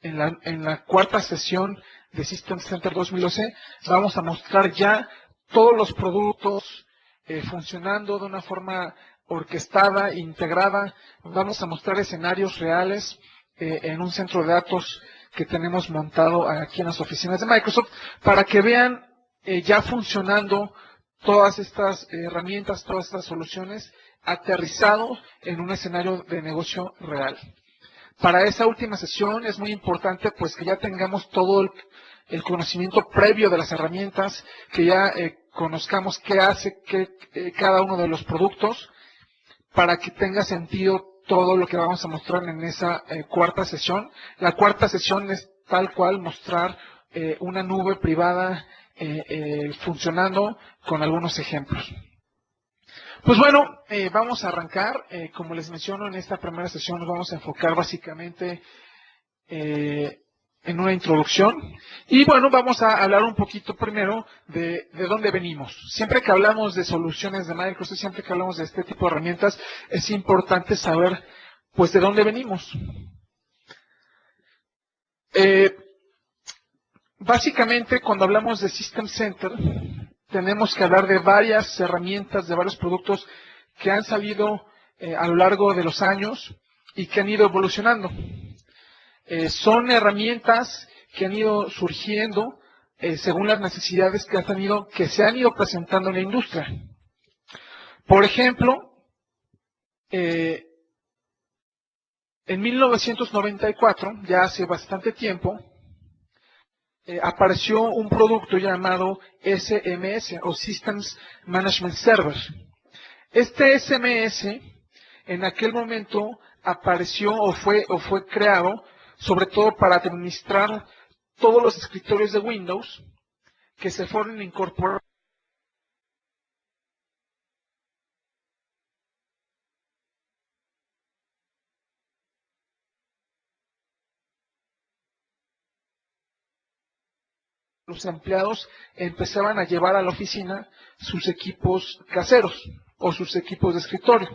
en la cuarta sesión de System Center 2012, vamos a mostrar ya todos los productos funcionando de una forma orquestada, integrada. Vamos a mostrar escenarios reales en un centro de datos que tenemos montado aquí en las oficinas de Microsoft para que vean ya funcionando todas estas herramientas, todas estas soluciones aterrizado en un escenario de negocio real. Para esa última sesión es muy importante pues que ya tengamos todo el conocimiento previo de las herramientas, que ya conozcamos qué hace cada uno de los productos, para que tenga sentido todo lo que vamos a mostrar en esa cuarta sesión. La cuarta sesión es tal cual mostrar una nube privada funcionando con algunos ejemplos. Pues bueno, vamos a arrancar. Como les menciono, en esta primera sesión nos vamos a enfocar básicamente en una introducción. Y bueno, vamos a hablar un poquito primero de dónde venimos. Siempre que hablamos de soluciones de Microsoft, siempre que hablamos de este tipo de herramientas, es importante saber pues de dónde venimos. Básicamente, cuando hablamos de System Center, tenemos que hablar de varias herramientas, de varios productos que han salido a lo largo de los años y que han ido evolucionando. Son herramientas que han ido surgiendo según las necesidades que se han ido presentando en la industria. Por ejemplo, en 1994, ya hace bastante tiempo, apareció un producto llamado SMS o Systems Management Server. Este SMS en aquel momento apareció o fue creado sobre todo para administrar todos los escritorios de Windows que se fueron incorporados los empleados empezaban a llevar a la oficina sus equipos caseros o sus equipos de escritorio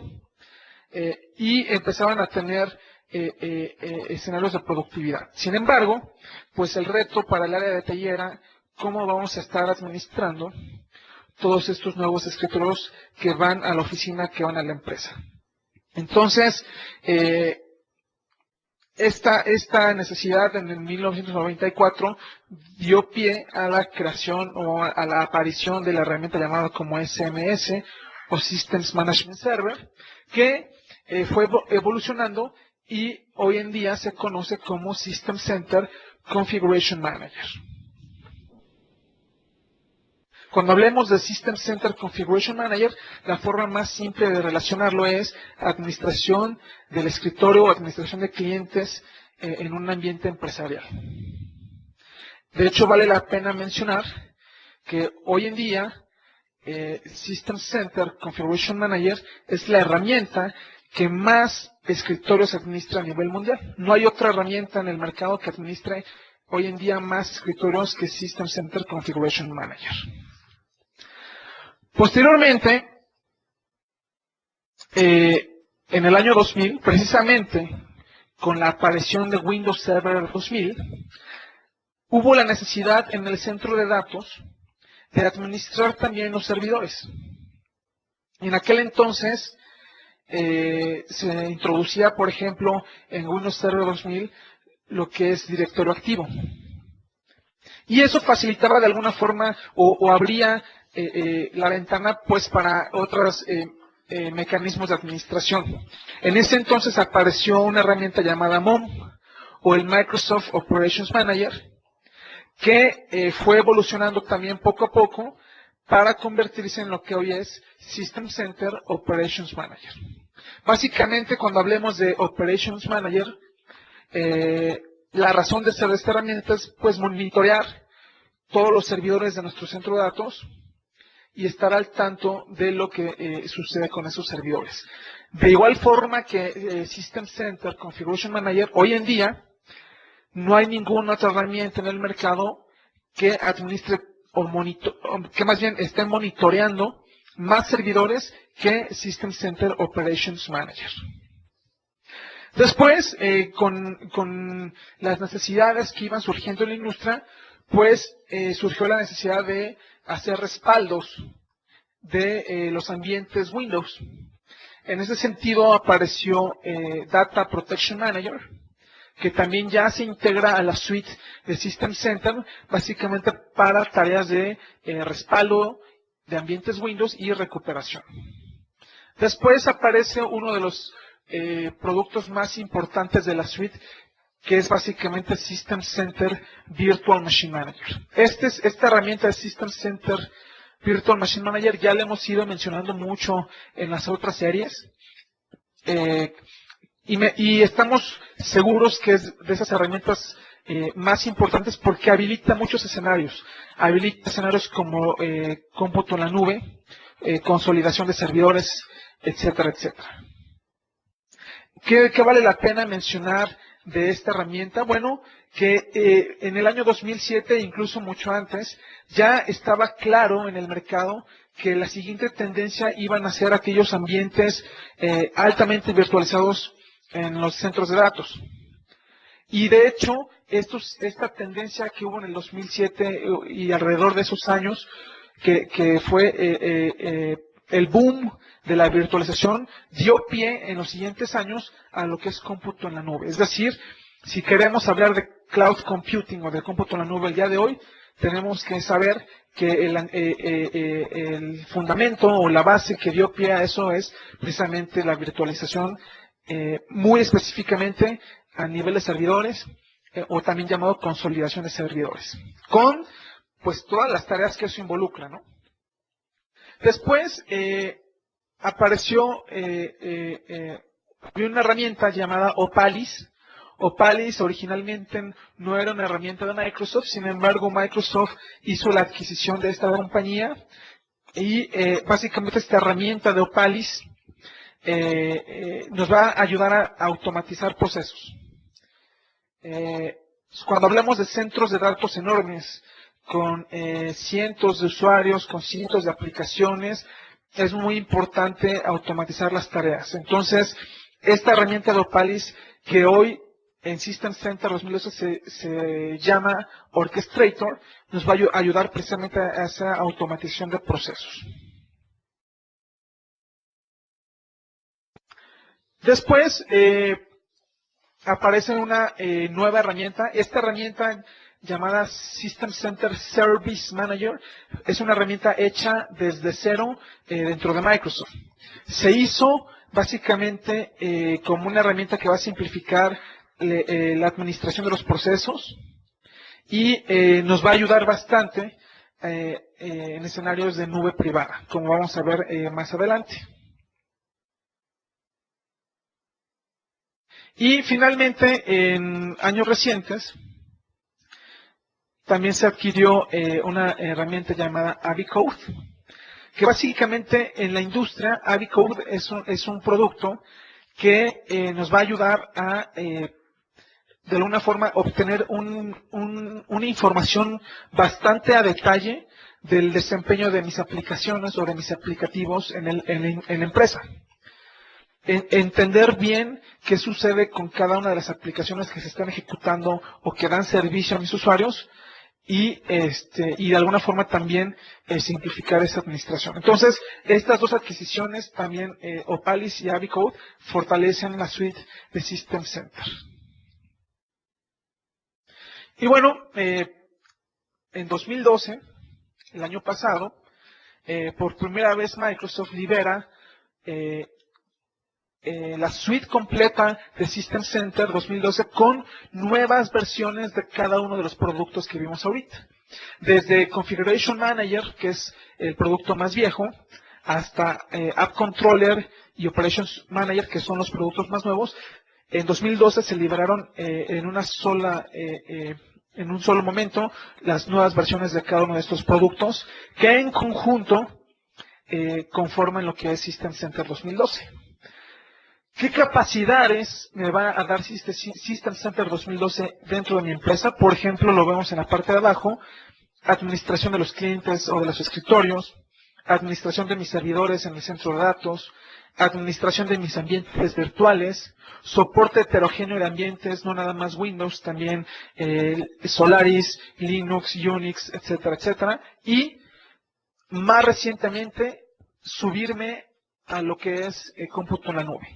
y empezaban a tener escenarios de productividad. Sin embargo, pues el reto para el área de TI era cómo vamos a estar administrando todos estos nuevos escritorios que van a la oficina, que van a la empresa. Entonces, esta necesidad en el 1994 dio pie a la creación o a la aparición de la herramienta llamada como SMS o Systems Management Server, que fue evolucionando y hoy en día se conoce como System Center Configuration Manager. Cuando hablemos de System Center Configuration Manager, la forma más simple de relacionarlo es administración del escritorio o administración de clientes en un ambiente empresarial. De hecho, vale la pena mencionar que hoy en día System Center Configuration Manager es la herramienta que más escritorios administra a nivel mundial. No hay otra herramienta en el mercado que administre hoy en día más escritorios que System Center Configuration Manager. Posteriormente, en el año 2000, precisamente con la aparición de Windows Server 2000, hubo la necesidad en el centro de datos de administrar también los servidores. En aquel entonces se introducía, por ejemplo, en Windows Server 2000 lo que es directorio activo. Y eso facilitaba de alguna forma o abría la ventana pues para otros mecanismos de administración. En ese entonces apareció una herramienta llamada MOM o el Microsoft Operations Manager, que fue evolucionando también poco a poco para convertirse en lo que hoy es System Center Operations Manager. Básicamente, cuando hablemos de Operations Manager, la razón de ser de esta herramienta es pues monitorear todos los servidores de nuestro centro de datos y estar al tanto de lo que sucede con esos servidores. De igual forma que System Center Configuration Manager, hoy en día no hay ninguna otra herramienta en el mercado que administre o que más bien esté monitoreando más servidores que System Center Operations Manager. Después, con las necesidades que iban surgiendo en la industria, pues surgió la necesidad de hacer respaldos de los ambientes Windows. En ese sentido apareció Data Protection Manager, que también ya se integra a la suite de System Center, básicamente para tareas de respaldo de ambientes Windows y recuperación. Después aparece uno de los productos más importantes de la suite, que es básicamente System Center Virtual Machine Manager. Esta herramienta de System Center Virtual Machine Manager ya la hemos ido mencionando mucho en las otras series. Y estamos seguros que es de esas herramientas más importantes porque habilita muchos escenarios. Habilita escenarios como cómputo en la nube, consolidación de servidores, etcétera, etcétera. ¿Qué vale la pena mencionar de esta herramienta? Bueno, que en el año 2007, incluso mucho antes, ya estaba claro en el mercado que la siguiente tendencia iban a ser aquellos ambientes altamente virtualizados en los centros de datos. Y de hecho, esta tendencia que hubo en el 2007 y alrededor de esos años, que fue el boom de la virtualización, dio pie en los siguientes años a lo que es cómputo en la nube. Es decir, si queremos hablar de cloud computing o de cómputo en la nube el día de hoy, tenemos que saber que el fundamento o la base que dio pie a eso es precisamente la virtualización, muy específicamente a nivel de servidores, o también llamado consolidación de servidores, con pues todas las tareas que eso involucra, ¿no? Después apareció una herramienta llamada Opalis. Opalis originalmente no era una herramienta de Microsoft, sin embargo Microsoft hizo la adquisición de esta compañía y básicamente esta herramienta de Opalis nos va a ayudar a automatizar procesos. Cuando hablamos de centros de datos enormes, con cientos de usuarios, con cientos de aplicaciones, es muy importante automatizar las tareas. Entonces, esta herramienta de Opalis, que hoy en System Center 2012 se llama Orchestrator, nos va a ayudar precisamente a esa automatización de procesos. Después, aparece una nueva herramienta. Esta herramienta llamada System Center Service Manager es una herramienta hecha desde cero dentro de Microsoft. Se hizo básicamente como una herramienta que va a simplificar la administración de los procesos y nos va a ayudar bastante en escenarios de nube privada, como vamos a ver más adelante. Y finalmente, en años recientes, también se adquirió una herramienta llamada AviCode, que básicamente en la industria, AviCode es un producto que nos va a ayudar a, de alguna forma, obtener una información bastante a detalle del desempeño de mis aplicaciones o de mis aplicativos en la empresa. Entender bien qué sucede con cada una de las aplicaciones que se están ejecutando o que dan servicio a mis usuarios y de alguna forma también simplificar esa administración. Entonces, estas dos adquisiciones también, Opalis y AviCode, fortalecen la suite de System Center. Y bueno, en 2012, el año pasado, por primera vez Microsoft libera la suite completa de System Center 2012 con nuevas versiones de cada uno de los productos que vimos ahorita. Desde Configuration Manager, que es el producto más viejo, hasta App Controller y Operations Manager, que son los productos más nuevos. En 2012 se liberaron en un solo momento las nuevas versiones de cada uno de estos productos, que en conjunto conforman lo que es System Center 2012. ¿Qué capacidades me va a dar System Center 2012 dentro de mi empresa? Por ejemplo, lo vemos en la parte de abajo, administración de los clientes o de los escritorios, administración de mis servidores en el centro de datos, administración de mis ambientes virtuales, soporte heterogéneo de ambientes, no nada más Windows, también Solaris, Linux, Unix, etcétera, etcétera. Y más recientemente, subirme a lo que es cómputo en la nube.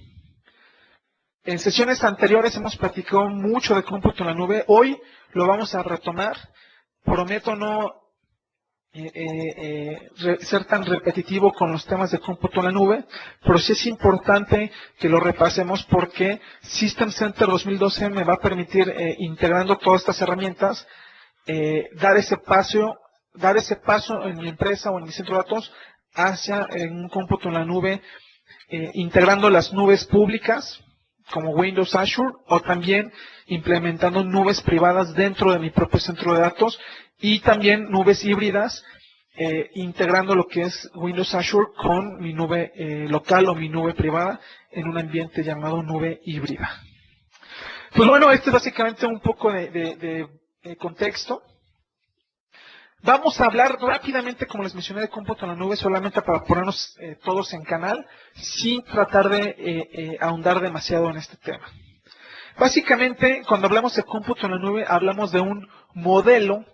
En sesiones anteriores hemos platicado mucho de cómputo en la nube. Hoy lo vamos a retomar. Prometo no ser tan repetitivo con los temas de cómputo en la nube, pero sí es importante que lo repasemos porque System Center 2012 me va a permitir, integrando todas estas herramientas, dar ese paso en mi empresa o en mi centro de datos hacia un cómputo en la nube, integrando las nubes públicas como Windows Azure, o también implementando nubes privadas dentro de mi propio centro de datos, y también nubes híbridas, integrando lo que es Windows Azure con mi nube local o mi nube privada en un ambiente llamado nube híbrida. Pues bueno, este es básicamente un poco de contexto. Vamos a hablar rápidamente, como les mencioné, de cómputo en la nube, solamente para ponernos todos en canal, sin tratar de ahondar demasiado en este tema. Básicamente, cuando hablamos de cómputo en la nube, hablamos de un modelo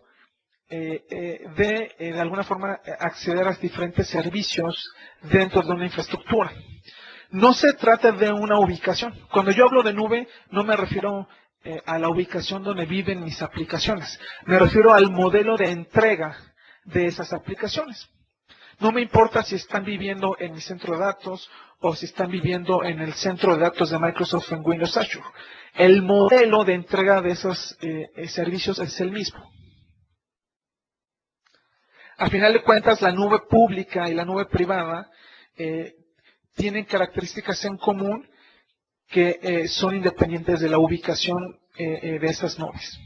de alguna forma, acceder a diferentes servicios dentro de una infraestructura. No se trata de una ubicación. Cuando yo hablo de nube, no me refiero a la ubicación donde viven mis aplicaciones. Me refiero al modelo de entrega de esas aplicaciones. No me importa si están viviendo en mi centro de datos o si están viviendo en el centro de datos de Microsoft en Windows Azure. El modelo de entrega de esos servicios es el mismo. Al final de cuentas, la nube pública y la nube privada tienen características en común que son independientes de la ubicación de esas nubes.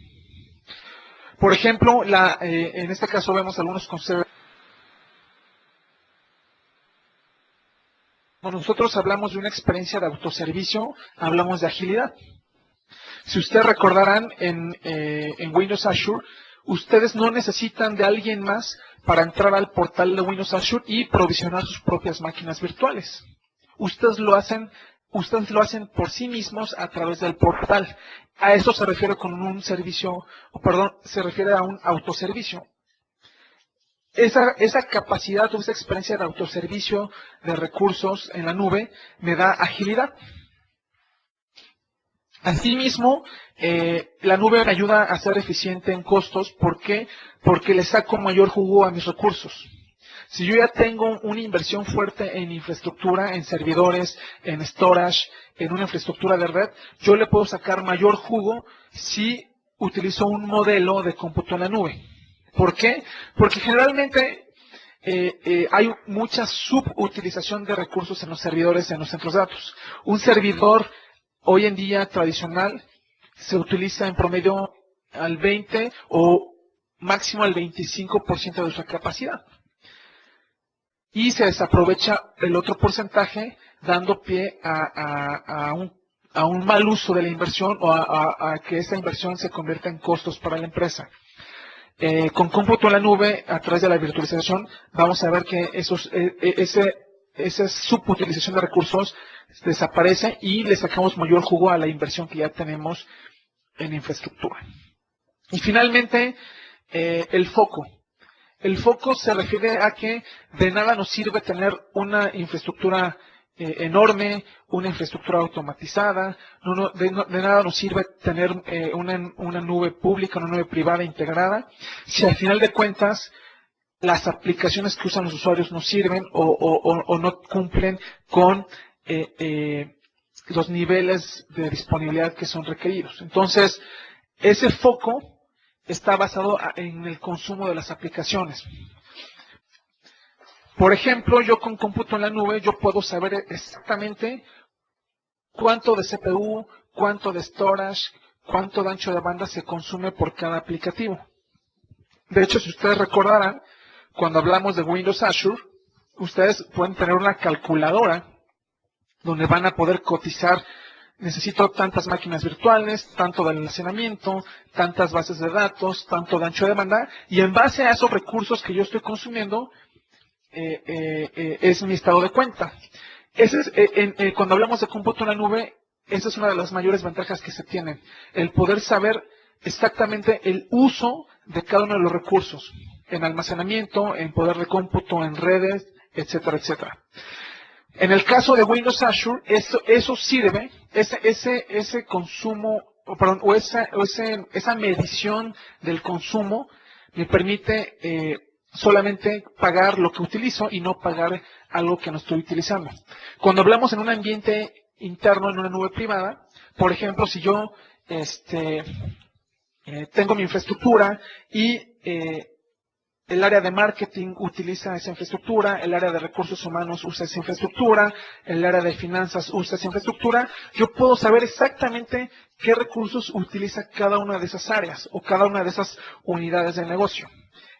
Por ejemplo, en este caso vemos algunos conceptos. Cuando nosotros hablamos de una experiencia de autoservicio, hablamos de agilidad. Si ustedes recordarán, en Windows Azure, ustedes no necesitan de alguien más para entrar al portal de Windows Azure y provisionar sus propias máquinas virtuales. Ustedes lo hacen por sí mismos a través del portal. A eso se refiere con un servicio, se refiere a un autoservicio. Esa capacidad o esa experiencia de autoservicio de recursos en la nube me da agilidad. Asimismo, la nube me ayuda a ser eficiente en costos. ¿Por qué? Porque le saco mayor jugo a mis recursos. Si yo ya tengo una inversión fuerte en infraestructura, en servidores, en storage, en una infraestructura de red, yo le puedo sacar mayor jugo si utilizo un modelo de cómputo en la nube. ¿Por qué? Porque generalmente hay mucha subutilización de recursos en los servidores, en los centros de datos. Un servidor hoy en día tradicional se utiliza en promedio al 20 o máximo al 25% de su capacidad. Y se desaprovecha el otro porcentaje, dando pie a un mal uso de la inversión o a que esa inversión se convierta en costos para la empresa. Con cómputo en la nube, a través de la virtualización, vamos a ver que esa subutilización de recursos desaparece y le sacamos mayor jugo a la inversión que ya tenemos en infraestructura. Y finalmente, el foco. El foco se refiere a que de nada nos sirve tener una infraestructura enorme, una infraestructura automatizada, de nada nos sirve tener una nube pública, una nube privada integrada, si al final de cuentas las aplicaciones que usan los usuarios no sirven o no cumplen con los niveles de disponibilidad que son requeridos. Entonces, ese foco está basado en el consumo de las aplicaciones. Por ejemplo, yo con cómputo en la nube, yo puedo saber exactamente cuánto de CPU, cuánto de storage, cuánto de ancho de banda se consume por cada aplicativo. De hecho, si ustedes recordarán, cuando hablamos de Windows Azure, ustedes pueden tener una calculadora donde van a poder cotizar: necesito tantas máquinas virtuales, tanto de almacenamiento, tantas bases de datos, tanto de ancho de banda, y en base a esos recursos que yo estoy consumiendo, es mi estado de cuenta. Cuando hablamos de cómputo en la nube, esa es una de las mayores ventajas que se tienen, el poder saber exactamente el uso de cada uno de los recursos, en almacenamiento, en poder de cómputo, en redes, etcétera, etcétera. En el caso de Windows Azure, eso sirve, ese consumo, esa medición del consumo me permite solamente pagar lo que utilizo y no pagar algo que no estoy utilizando. Cuando hablamos en un ambiente interno, en una nube privada, por ejemplo, si yo tengo mi infraestructura y el área de marketing utiliza esa infraestructura, el área de recursos humanos usa esa infraestructura, el área de finanzas usa esa infraestructura, yo puedo saber exactamente qué recursos utiliza cada una de esas áreas o cada una de esas unidades de negocio.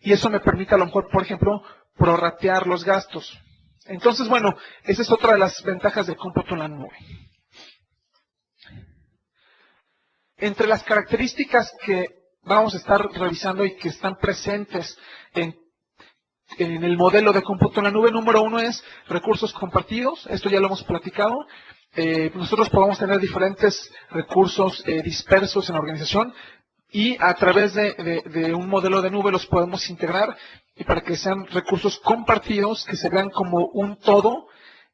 Y eso me permite a lo mejor, por ejemplo, prorratear los gastos. Entonces, bueno, esa es otra de las ventajas del cómputo en la nube. Entre las características que vamos a estar revisando y que están presentes en el modelo de cómputo en la nube, número 1 es recursos compartidos. Esto ya lo hemos platicado. Nosotros podemos tener diferentes recursos dispersos en la organización y a través de un modelo de nube los podemos integrar y para que sean recursos compartidos que se vean como un todo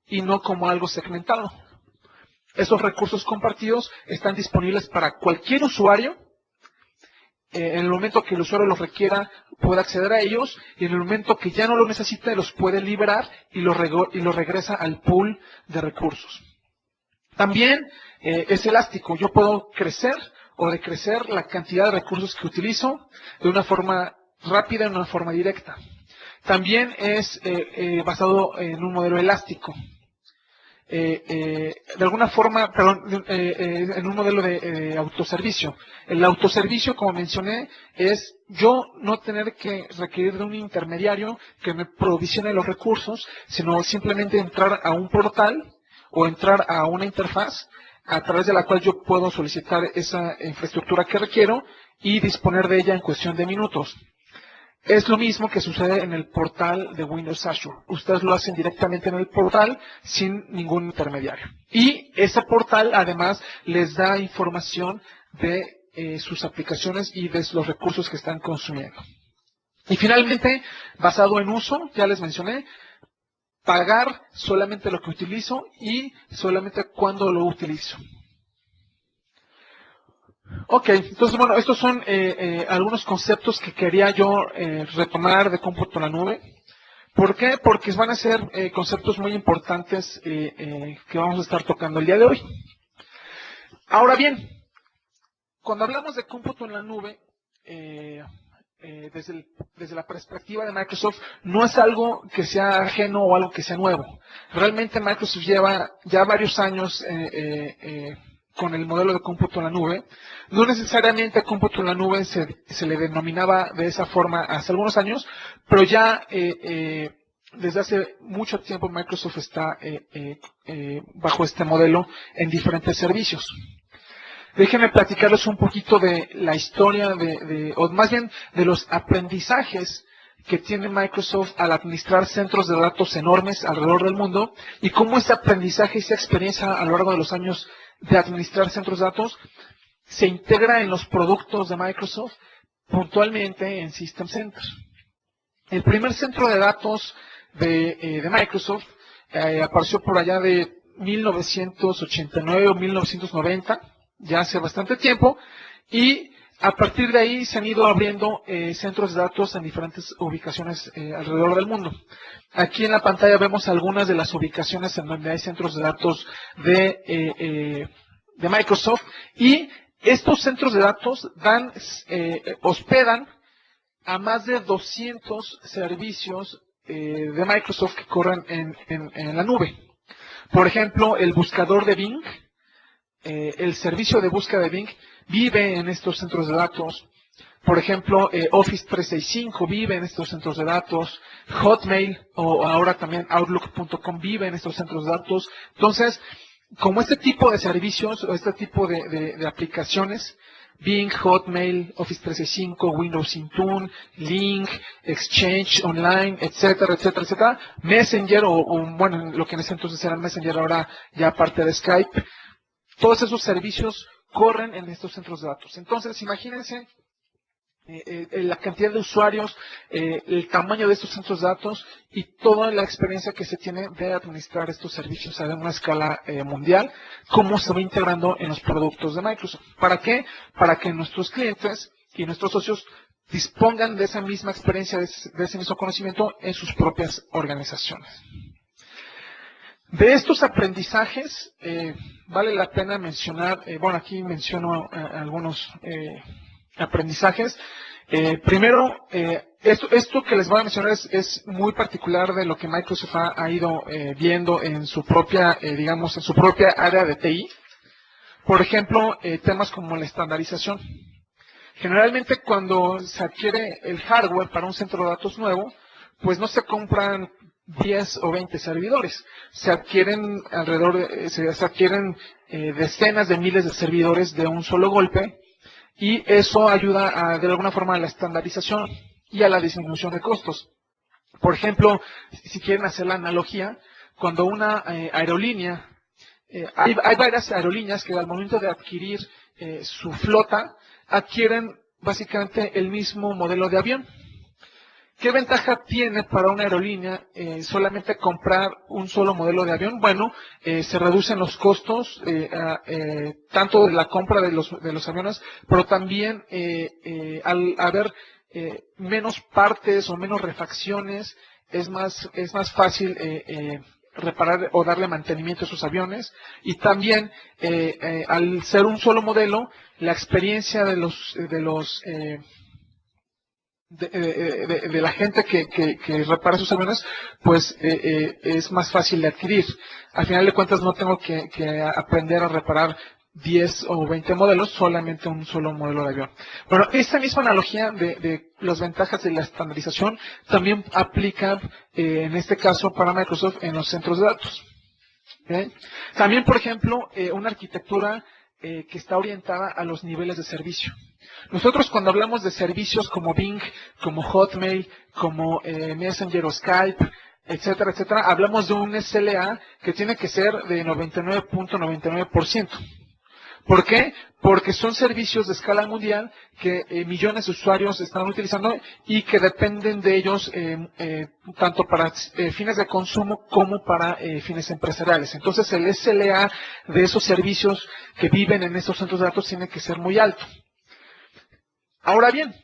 y no como algo segmentado. Esos recursos compartidos están disponibles para cualquier usuario. En el momento que el usuario los requiera, puede acceder a ellos, y en el momento que ya no lo necesite, los puede liberar y los regresa al pool de recursos. También es elástico. Yo puedo crecer o decrecer la cantidad de recursos que utilizo de una forma rápida y de una forma directa. También es basado en un modelo elástico. De alguna forma, en un modelo de autoservicio. El autoservicio, como mencioné, es yo no tener que requerir de un intermediario que me provisione los recursos, sino simplemente entrar a un portal o entrar a una interfaz a través de la cual yo puedo solicitar esa infraestructura que requiero y disponer de ella en cuestión de minutos. Es lo mismo que sucede en el portal de Windows Azure. Ustedes lo hacen directamente en el portal sin ningún intermediario. Y ese portal además les da información de sus aplicaciones y de los recursos que están consumiendo. Y finalmente, basado en uso, ya les mencioné, pagar solamente lo que utilizo y solamente cuando lo utilizo. Ok, entonces bueno, estos son algunos conceptos que quería yo retomar de cómputo en la nube. ¿Por qué? Porque van a ser conceptos muy importantes que vamos a estar tocando el día de hoy. Ahora bien, cuando hablamos de cómputo en la nube, desde la perspectiva de Microsoft, no es algo que sea ajeno o algo que sea nuevo. Realmente Microsoft lleva ya varios años con el modelo de cómputo en la nube. No necesariamente cómputo en la nube se le denominaba de esa forma hace algunos años, pero ya desde hace mucho tiempo Microsoft está bajo este modelo en diferentes servicios. Déjenme platicarles un poquito de la historia, o más bien de los aprendizajes que tiene Microsoft al administrar centros de datos enormes alrededor del mundo y cómo ese aprendizaje y esa experiencia a lo largo de los años de administrar centros de datos se integra en los productos de Microsoft, puntualmente en System Centers. El primer centro de datos de Microsoft apareció por allá de 1989 o 1990, ya hace bastante tiempo, y a partir de ahí se han ido abriendo centros de datos en diferentes ubicaciones alrededor del mundo. Aquí en la pantalla vemos algunas de las ubicaciones en donde hay centros de datos de Microsoft, y estos centros de datos hospedan a más de 200 servicios de Microsoft que corren en la nube. Por ejemplo, el buscador de Bing, el servicio de búsqueda de Bing vive en estos centros de datos. Por ejemplo, Office 365 vive en estos centros de datos. Hotmail o ahora también Outlook.com vive en estos centros de datos. Entonces, como este tipo de servicios o este tipo de aplicaciones Bing, Hotmail, Office 365, Windows Intune, Link, Exchange Online, etcétera, etcétera, etcétera. Messenger, bueno, lo que en ese entonces era Messenger, ahora ya parte de Skype. Todos esos servicios corren en estos centros de datos. Entonces, imagínense la cantidad de usuarios, el tamaño de estos centros de datos y toda la experiencia que se tiene de administrar estos servicios a una escala mundial, cómo se va integrando en los productos de Microsoft. ¿Para qué? Para que nuestros clientes y nuestros socios dispongan de esa misma experiencia, de ese mismo conocimiento en sus propias organizaciones. De estos aprendizajes, vale la pena mencionar, bueno, aquí menciono algunos aprendizajes. Primero, esto que les voy a mencionar es muy particular de lo que Microsoft ha ido viendo en su propia, digamos, en su propia área de TI. Por ejemplo, temas como la estandarización. Generalmente cuando se adquiere el hardware para un centro de datos nuevo, pues no se compran 10 o 20 servidores. Se adquieren decenas de miles de servidores de un solo golpe, y eso ayuda de alguna forma a la estandarización y a la disminución de costos. Por ejemplo, si quieren hacer la analogía, cuando una aerolínea, hay varias aerolíneas que al momento de adquirir su flota, adquieren básicamente el mismo modelo de avión. ¿Qué ventaja tiene para una aerolínea solamente comprar un solo modelo de avión? Bueno, se reducen los costos, tanto de la compra de los aviones, pero también al haber menos partes o menos refacciones, es más fácil reparar o darle mantenimiento a esos aviones. Y también, al ser un solo modelo, la experiencia de la gente que repara sus aviones, pues es más fácil de adquirir. Al final de cuentas no tengo que aprender a reparar 10 o 20 modelos, solamente un solo modelo de avión. Bueno, esta misma analogía de las ventajas de la estandarización también aplica en este caso para Microsoft en los centros de datos. ¿Okay? También, por ejemplo, una arquitectura que está orientada a los niveles de servicio. Nosotros cuando hablamos de servicios como Bing, como Hotmail, como Messenger o Skype, etcétera, etcétera, hablamos de un SLA que tiene que ser de 99.99%. ¿Por qué? Porque son servicios de escala mundial que millones de usuarios están utilizando y que dependen de ellos tanto para fines de consumo como para fines empresariales. Entonces el SLA de esos servicios que viven en esos centros de datos tiene que ser muy alto. Ahora bien,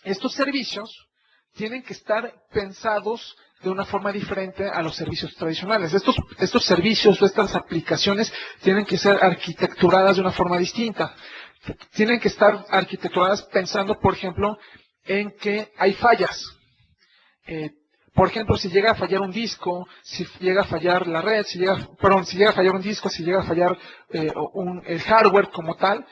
estos servicios tienen que estar pensados de una forma diferente a los servicios tradicionales. Estos servicios o estas aplicaciones tienen que ser arquitecturadas de una forma distinta. Tienen que estar arquitecturadas pensando, por ejemplo, en que hay fallas. Por ejemplo, si llega a fallar un disco, si llega a fallar la red, si llega a fallar un disco, si llega a fallar el hardware como tal,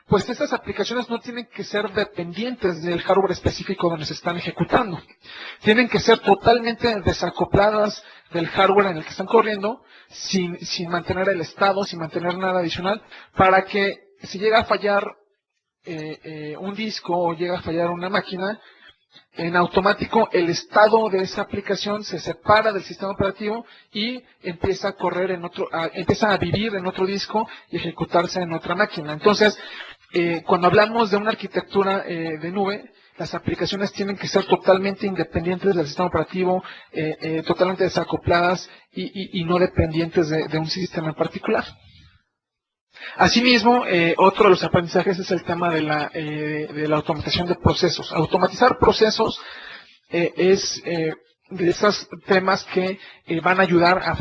pues estas aplicaciones no tienen que ser dependientes del hardware específico donde se están ejecutando. Tienen que ser totalmente desacopladas del hardware en el que están corriendo, sin mantener el estado, sin mantener nada adicional, para que si llega a fallar un disco o llega a fallar una máquina, en automático el estado de esa aplicación se separa del sistema operativo y empieza a correr empieza a vivir en otro disco y ejecutarse en otra máquina. Entonces, cuando hablamos de una arquitectura de nube, las aplicaciones tienen que ser totalmente independientes del sistema operativo, totalmente desacopladas y no dependientes de un sistema en particular. Asimismo, otro de los aprendizajes es el tema de la automatización de procesos. Automatizar procesos es de esos temas que van a ayudar a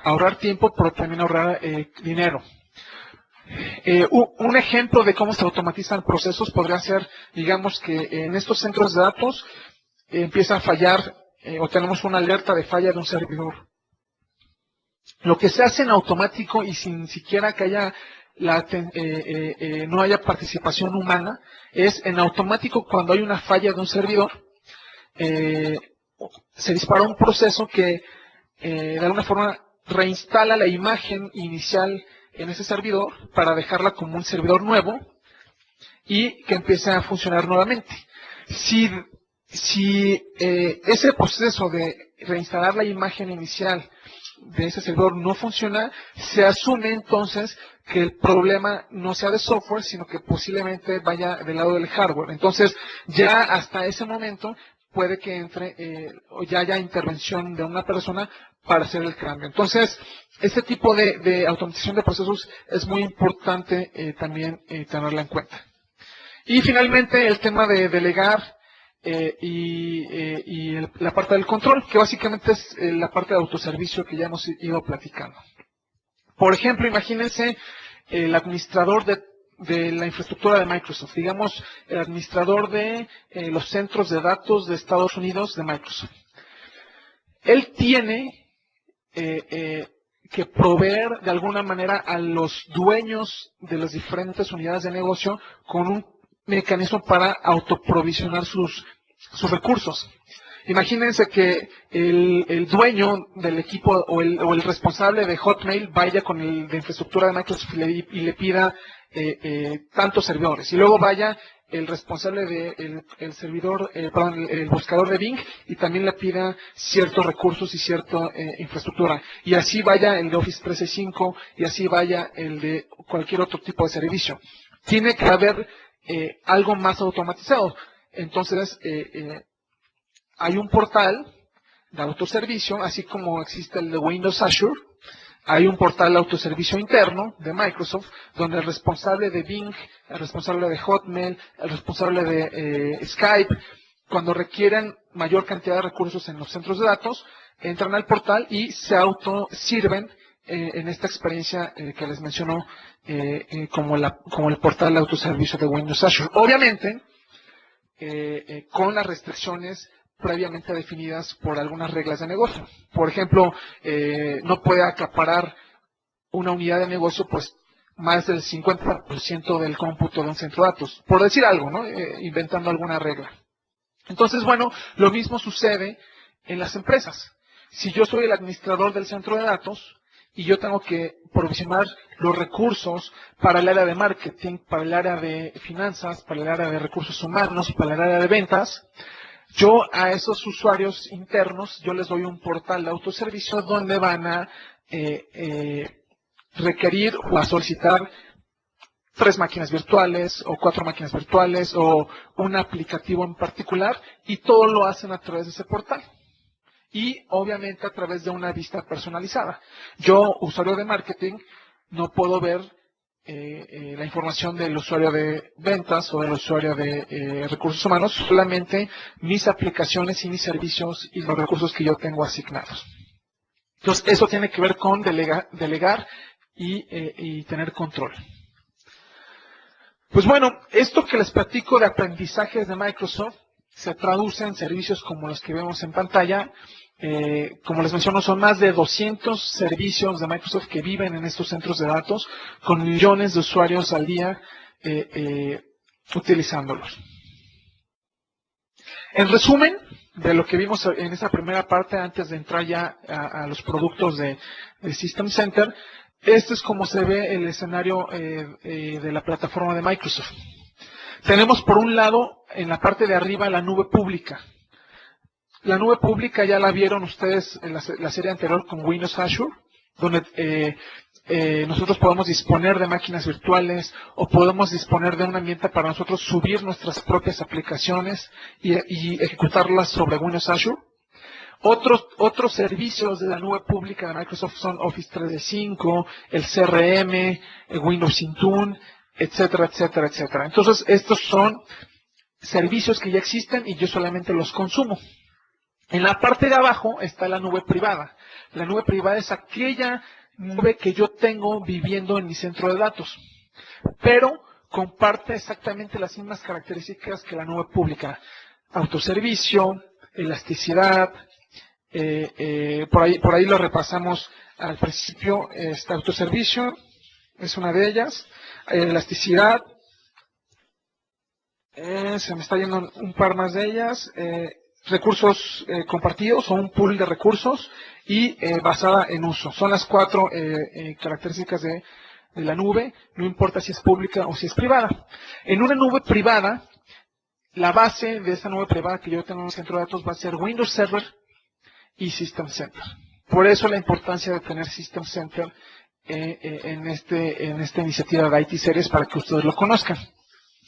ahorrar tiempo, pero también ahorrar dinero. Un ejemplo de cómo se automatizan procesos podría ser, digamos que en estos centros de datos empieza a fallar o tenemos una alerta de falla de un servidor. Lo que se hace en automático y sin siquiera que haya no haya participación humana es en automático cuando hay una falla de un servidor, se dispara un proceso que de alguna forma reinstala la imagen inicial en ese servidor para dejarla como un servidor nuevo y que empiece a funcionar nuevamente. Si ese proceso de reinstalar la imagen inicial de ese servidor no funciona, se asume entonces que el problema no sea de software, sino que posiblemente vaya del lado del hardware. Entonces, ya hasta ese momento puede que entre o ya haya intervención de una persona para hacer el cambio. Entonces, este tipo de automatización de procesos es muy importante también tenerla en cuenta. Y finalmente, el tema de delegar la parte del control, que básicamente es la parte de autoservicio que ya hemos ido platicando. Por ejemplo, imagínense el administrador de la infraestructura de Microsoft, digamos el administrador de los centros de datos de Estados Unidos de Microsoft. Él tiene que proveer de alguna manera a los dueños de las diferentes unidades de negocio con un mecanismo para autoprovisionar sus recursos. Imagínense que el dueño del equipo o el responsable de Hotmail vaya con el de infraestructura de Microsoft y le pida tantos servidores. Y luego vaya el responsable del servidor, el buscador de Bing y también le pida ciertos recursos y cierta infraestructura. Y así vaya el de Office 365 y así vaya el de cualquier otro tipo de servicio. Tiene que haber algo más automatizado. Entonces, hay un portal de autoservicio, así como existe el de Windows Azure. Hay un portal de autoservicio interno de Microsoft, donde el responsable de Bing, el responsable de Hotmail, el responsable de Skype, cuando requieren mayor cantidad de recursos en los centros de datos, entran al portal y se autosirven en esta experiencia que les menciono como el portal de autoservicio de Windows Azure. Obviamente, con las restricciones previamente definidas por algunas reglas de negocio. Por ejemplo, no puede acaparar una unidad de negocio pues más del 50% del cómputo de un centro de datos, por decir algo, ¿no? Inventando alguna regla. Entonces, bueno, lo mismo sucede en las empresas. Si yo soy el administrador del centro de datos y yo tengo que provisionar los recursos para el área de marketing, para el área de finanzas, para el área de recursos humanos, para el área de ventas, yo a esos usuarios internos, yo les doy un portal de autoservicio donde van a requerir o a solicitar 3 máquinas virtuales o 4 máquinas virtuales o un aplicativo en particular y todo lo hacen a través de ese portal. Y obviamente a través de una vista personalizada. Yo, usuario de marketing, no puedo ver la información del usuario de ventas o del usuario de recursos humanos, solamente mis aplicaciones y mis servicios y los recursos que yo tengo asignados. Entonces, eso tiene que ver con delegar y tener control. Pues bueno, esto que les platico de aprendizajes de Microsoft se traduce en servicios como los que vemos en pantalla. Como les menciono, son más de 200 servicios de Microsoft que viven en estos centros de datos, con millones de usuarios al día utilizándolos. En resumen, de lo que vimos en esa primera parte, antes de entrar ya a los productos de System Center, este es como se ve el escenario de la plataforma de Microsoft. Tenemos por un lado, en la parte de arriba, la nube pública. La nube pública ya la vieron ustedes en la serie anterior con Windows Azure, donde nosotros podemos disponer de máquinas virtuales o podemos disponer de un ambiente para nosotros subir nuestras propias aplicaciones y ejecutarlas sobre Windows Azure. Otros servicios de la nube pública de Microsoft son Office 365, el CRM, el Windows Intune, etcétera, etcétera, etcétera. Entonces, estos son servicios que ya existen y yo solamente los consumo. En la parte de abajo está la nube privada. La nube privada es aquella nube que yo tengo viviendo en mi centro de datos, pero comparte exactamente las mismas características que la nube pública. Autoservicio, elasticidad, por ahí lo repasamos al principio. Este autoservicio es una de ellas. Elasticidad, se me está yendo un par más de ellas. Recursos compartidos o un pool de recursos y basada en uso. Son las 4 características de la nube, no importa si es pública o si es privada. En una nube privada, la base de esa nube privada que yo tengo en el centro de datos va a ser Windows Server y System Center. Por eso la importancia de tener System Center en esta iniciativa de IT Series para que ustedes lo conozcan.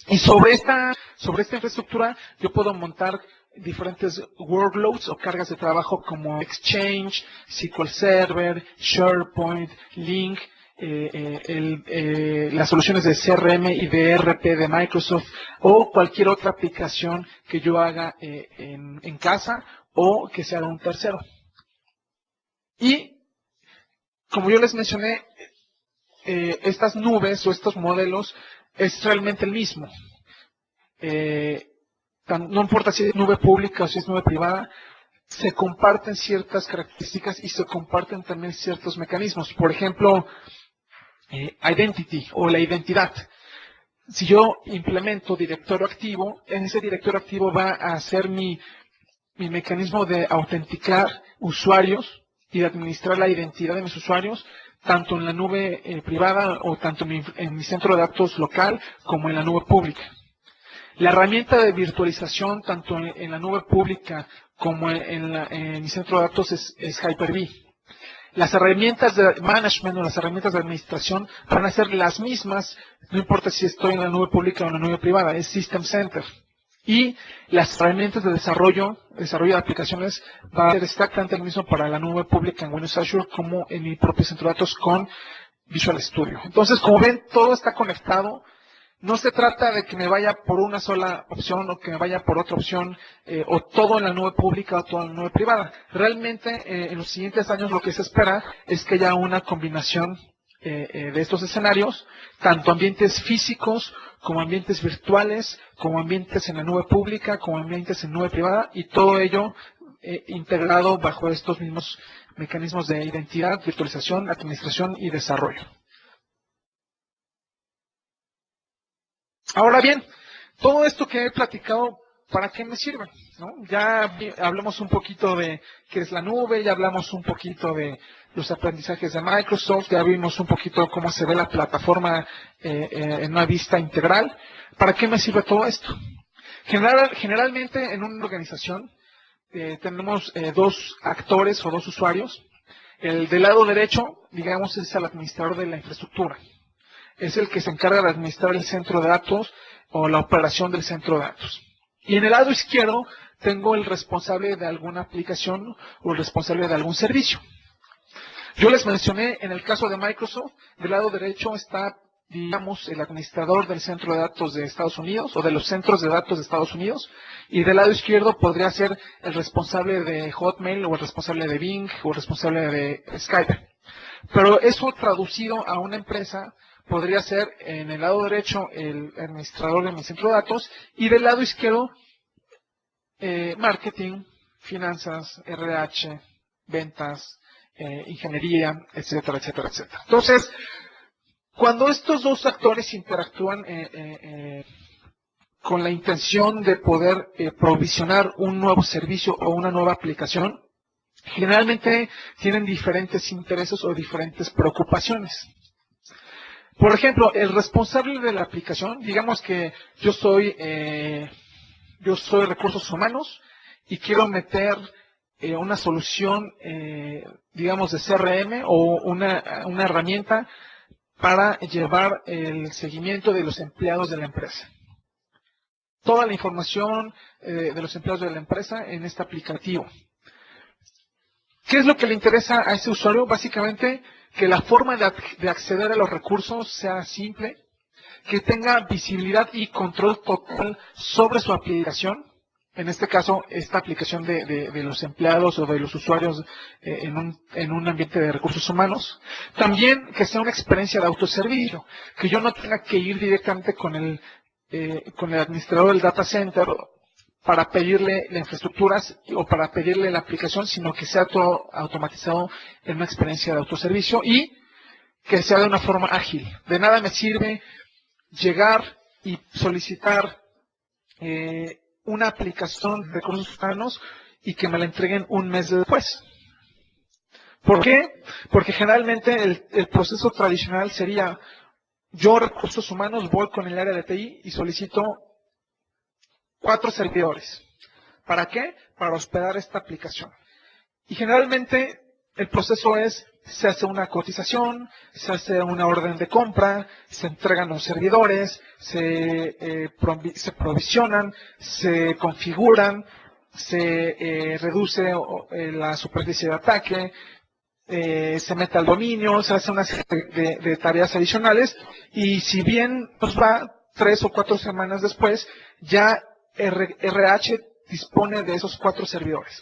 Y sobre esta infraestructura yo puedo montar diferentes workloads o cargas de trabajo como Exchange, SQL Server, SharePoint, Link, las soluciones de CRM y de ERP de Microsoft o cualquier otra aplicación que yo haga en casa o que sea de un tercero. Y como yo les mencioné, estas nubes o estos modelos es realmente el mismo. No importa si es nube pública o si es nube privada, se comparten ciertas características y se comparten también ciertos mecanismos. Por ejemplo, identity o la identidad. Si yo implemento directorio activo, en ese directorio activo va a ser mi mecanismo de autenticar usuarios y de administrar la identidad de mis usuarios, tanto en la nube privada o tanto en mi centro de datos local como en la nube pública. La herramienta de virtualización, tanto en la nube pública como en mi centro de datos, es Hyper-V. Las herramientas de management o las herramientas de administración van a ser las mismas, no importa si estoy en la nube pública o en la nube privada, es System Center. Y las herramientas de desarrollo de aplicaciones va a ser exactamente lo mismo para la nube pública en Windows Azure como en mi propio centro de datos con Visual Studio. Entonces, como ven, todo está conectado. No se trata de que me vaya por una sola opción o que me vaya por otra opción, o todo en la nube pública o todo en la nube privada. Realmente, en los siguientes años lo que se espera es que haya una combinación de estos escenarios, tanto ambientes físicos como ambientes virtuales, como ambientes en la nube pública, como ambientes en nube privada, y todo ello integrado bajo estos mismos mecanismos de identidad, virtualización, administración y desarrollo. Ahora bien, todo esto que he platicado, ¿para qué me sirve? ¿No? Ya hablamos un poquito de qué es la nube, ya hablamos un poquito de los aprendizajes de Microsoft, ya vimos un poquito cómo se ve la plataforma en una vista integral. ¿Para qué me sirve todo esto? Generalmente en una organización tenemos dos actores o dos usuarios. El del lado derecho, digamos, es el administrador de la infraestructura. Es el que se encarga de administrar el centro de datos o la operación del centro de datos. Y en el lado izquierdo tengo el responsable de alguna aplicación o el responsable de algún servicio. Yo les mencioné en el caso de Microsoft, del lado derecho está, digamos, el administrador del centro de datos de Estados Unidos o de los centros de datos de Estados Unidos, y del lado izquierdo podría ser el responsable de Hotmail o el responsable de Bing o el responsable de Skype. Pero eso traducido a una empresa podría ser en el lado derecho el administrador de mi centro de datos y del lado izquierdo marketing, finanzas, RH, ventas, ingeniería, etcétera, etcétera, etcétera. Entonces, cuando estos dos actores interactúan con la intención de poder provisionar un nuevo servicio o una nueva aplicación, generalmente tienen diferentes intereses o diferentes preocupaciones. Por ejemplo, el responsable de la aplicación, digamos que yo soy recursos humanos y quiero meter una solución, digamos, de CRM o una herramienta para llevar el seguimiento de los empleados de la empresa. Toda la información de los empleados de la empresa en este aplicativo. ¿Qué es lo que le interesa a ese usuario? Básicamente, que la forma de acceder a los recursos sea simple, que tenga visibilidad y control total sobre su aplicación. En este caso, esta aplicación de los empleados o de los usuarios en un ambiente de recursos humanos. También que sea una experiencia de autoservicio, que yo no tenga que ir directamente con el administrador del data center para pedirle la infraestructura o para pedirle la aplicación, sino que sea todo automatizado en una experiencia de autoservicio y que sea de una forma ágil. De nada me sirve llegar y solicitar una aplicación de recursos humanos y que me la entreguen un mes después. ¿Por qué? Porque generalmente el proceso tradicional sería, yo recursos humanos voy con el área de TI y solicito 4 servidores. ¿Para qué? Para hospedar esta aplicación. Y generalmente el proceso es, se hace una cotización, se hace una orden de compra, se entregan los servidores, se provisionan, se configuran, se reduce la superficie de ataque, se mete al dominio, se hace una serie de tareas adicionales y si bien nos va 3 o 4 semanas después, ya RH dispone de esos 4 servidores.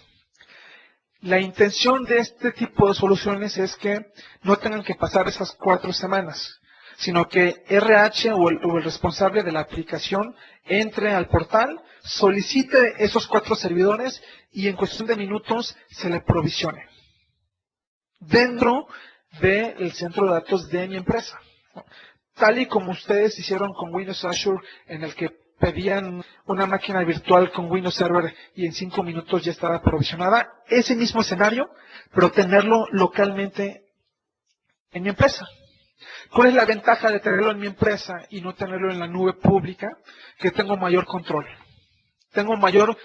La intención de este tipo de soluciones es que no tengan que pasar esas 4 semanas, sino que RH o el responsable de la aplicación entre al portal, solicite esos 4 servidores y en cuestión de minutos se le provisione dentro del centro de datos de mi empresa. Tal y como ustedes hicieron con Windows Azure, en el que pedían una máquina virtual con Windows Server y en 5 minutos ya estaba provisionada, ese mismo escenario, pero tenerlo localmente en mi empresa. ¿Cuál es la ventaja de tenerlo en mi empresa y no tenerlo en la nube pública? Que tengo mayor control. Tengo mayor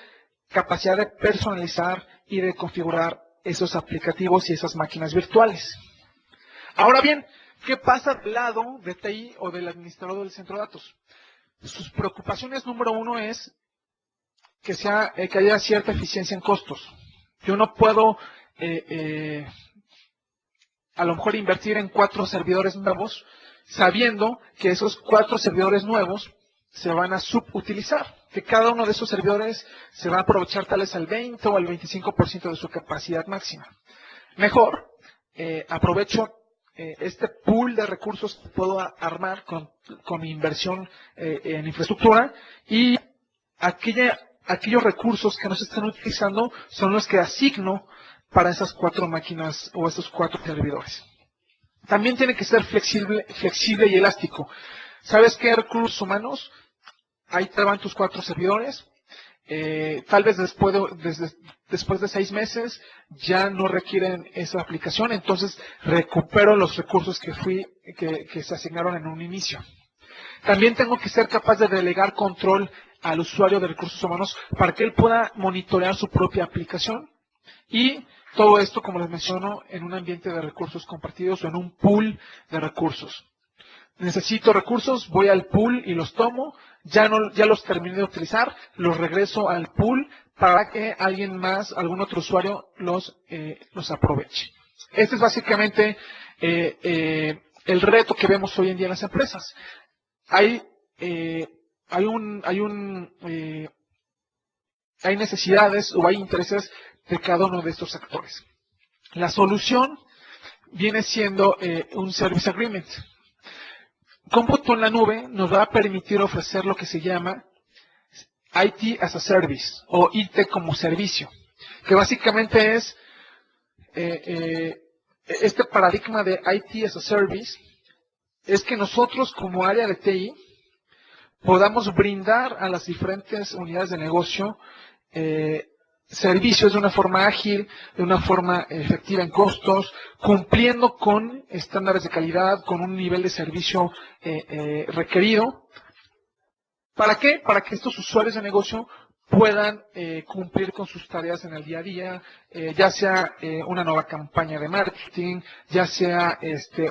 capacidad de personalizar y de configurar esos aplicativos y esas máquinas virtuales. Ahora bien, ¿qué pasa del lado de TI o del administrador del centro de datos? Sus preocupaciones número 1 es que haya cierta eficiencia en costos. Yo no puedo a lo mejor invertir en 4 servidores nuevos, sabiendo que esos 4 servidores nuevos se van a subutilizar, que cada uno de esos servidores se va a aprovechar tal vez al 20 o al 25% de su capacidad máxima. Mejor, aprovecho este pool de recursos que puedo armar con mi inversión en infraestructura y aquellos recursos que no se están utilizando son los que asigno para esas 4 máquinas o esos 4 servidores. También tiene que ser flexible y elástico. ¿Sabes qué? Recursos humanos, ahí te van tus 4 servidores. Tal vez después de 6 meses ya no requieren esa aplicación, entonces recupero los recursos que se asignaron en un inicio. También tengo que ser capaz de delegar control al usuario de recursos humanos para que él pueda monitorear su propia aplicación y todo esto, como les menciono, en un ambiente de recursos compartidos o en un pool de recursos. Necesito recursos, voy al pool y los tomo, ya los terminé de utilizar, los regreso al pool para que alguien más, algún otro usuario los aproveche. Este Básicamente el reto que vemos hoy en día en las empresas. Hay necesidades o hay intereses de cada uno de estos actores. La solución viene siendo un Service Agreement. Cómputo en la nube nos va a permitir ofrecer lo que se llama IT as a Service o IT como servicio, que básicamente es este paradigma de IT as a Service, es que nosotros como área de TI podamos brindar a las diferentes unidades de negocio servicios de una forma ágil, de una forma efectiva en costos, cumpliendo con estándares de calidad, con un nivel de servicio requerido. ¿Para qué? Para que estos usuarios de negocio puedan cumplir con sus tareas en el día a día, ya sea una nueva campaña de marketing, ya sea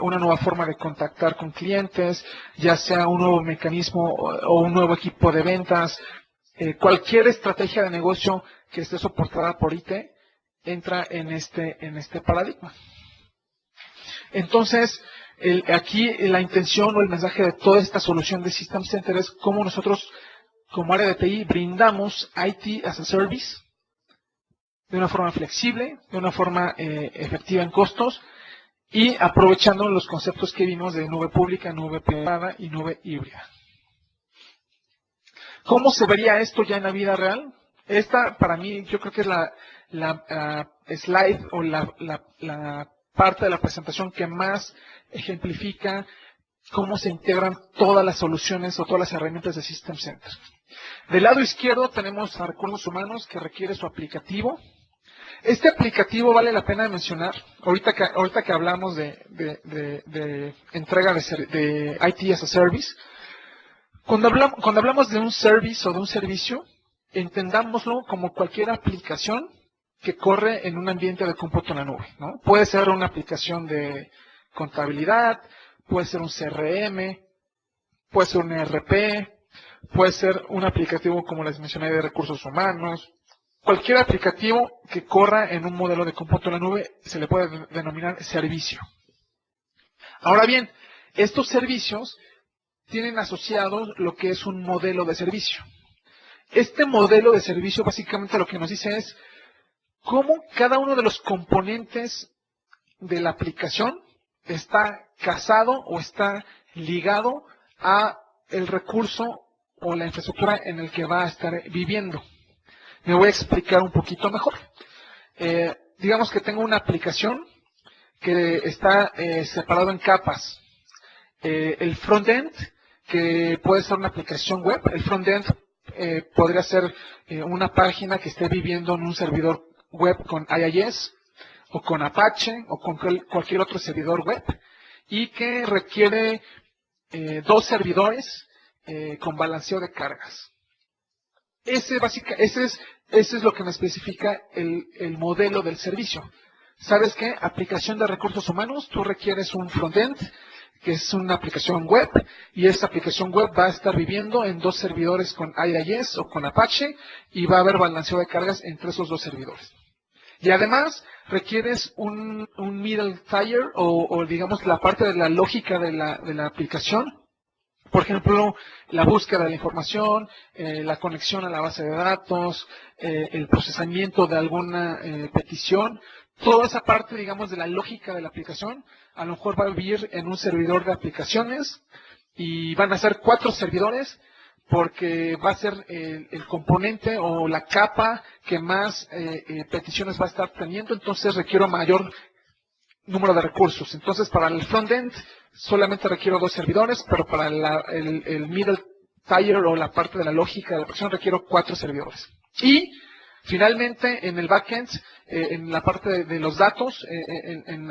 una nueva forma de contactar con clientes, ya sea un nuevo mecanismo o un nuevo equipo de ventas. Cualquier estrategia de negocio que esté soportada por IT entra en este paradigma. Entonces, aquí la intención o el mensaje de toda esta solución de System Center es cómo nosotros, como área de TI, brindamos IT as a Service de una forma flexible, de una forma efectiva en costos y aprovechando los conceptos que vimos de nube pública, nube privada y nube híbrida. ¿Cómo se vería esto ya en la vida real? Esta, para mí, yo creo que es la slide o la parte de la presentación que más ejemplifica cómo se integran todas las soluciones o todas las herramientas de System Center. Del lado izquierdo tenemos a recursos humanos que requiere su aplicativo. Este aplicativo vale la pena mencionar, ahorita que hablamos de entrega de IT as a Service. Cuando hablamos de un service o de un servicio, entendámoslo como cualquier aplicación que corre en un ambiente de cómputo en la nube, ¿no? Puede ser una aplicación de contabilidad, puede ser un CRM, puede ser un ERP, puede ser un aplicativo, como les mencioné, de recursos humanos. Cualquier aplicativo que corra en un modelo de cómputo en la nube se le puede denominar servicio. Ahora bien, estos servicios tienen asociados lo que es un modelo de servicio. Este modelo de servicio básicamente lo que nos dice es cómo cada uno de los componentes de la aplicación está casado o está ligado a el recurso o la infraestructura en el que va a estar viviendo. Me voy a explicar un poquito mejor. Digamos que tengo una aplicación que está separado en capas. El frontend, que puede ser una aplicación web. El frontend podría ser una página que esté viviendo en un servidor web con IIS o con Apache o con cualquier otro servidor web y que requiere dos servidores con balanceo de cargas. Ese es lo que me especifica el modelo del servicio. ¿Sabes qué? Aplicación de recursos humanos, tú requieres un frontend, que es una aplicación web, y esta aplicación web va a estar viviendo en dos servidores con IIS o con Apache, y va a haber balanceo de cargas entre esos dos servidores. Y además, requieres un middle tier, o digamos la parte de la lógica de la aplicación. Por ejemplo, la búsqueda de la información, la conexión a la base de datos, el procesamiento de alguna petición. Toda esa parte, digamos, de la lógica de la aplicación, a lo mejor va a vivir en un servidor de aplicaciones y van a ser 4 servidores porque va a ser el componente o la capa que más peticiones va a estar teniendo, entonces requiero mayor número de recursos. Entonces, para el frontend solamente requiero 2 servidores, pero para el middle tier o la parte de la lógica de la aplicación requiero 4 servidores. Y finalmente, en el backend, en la parte de los datos, en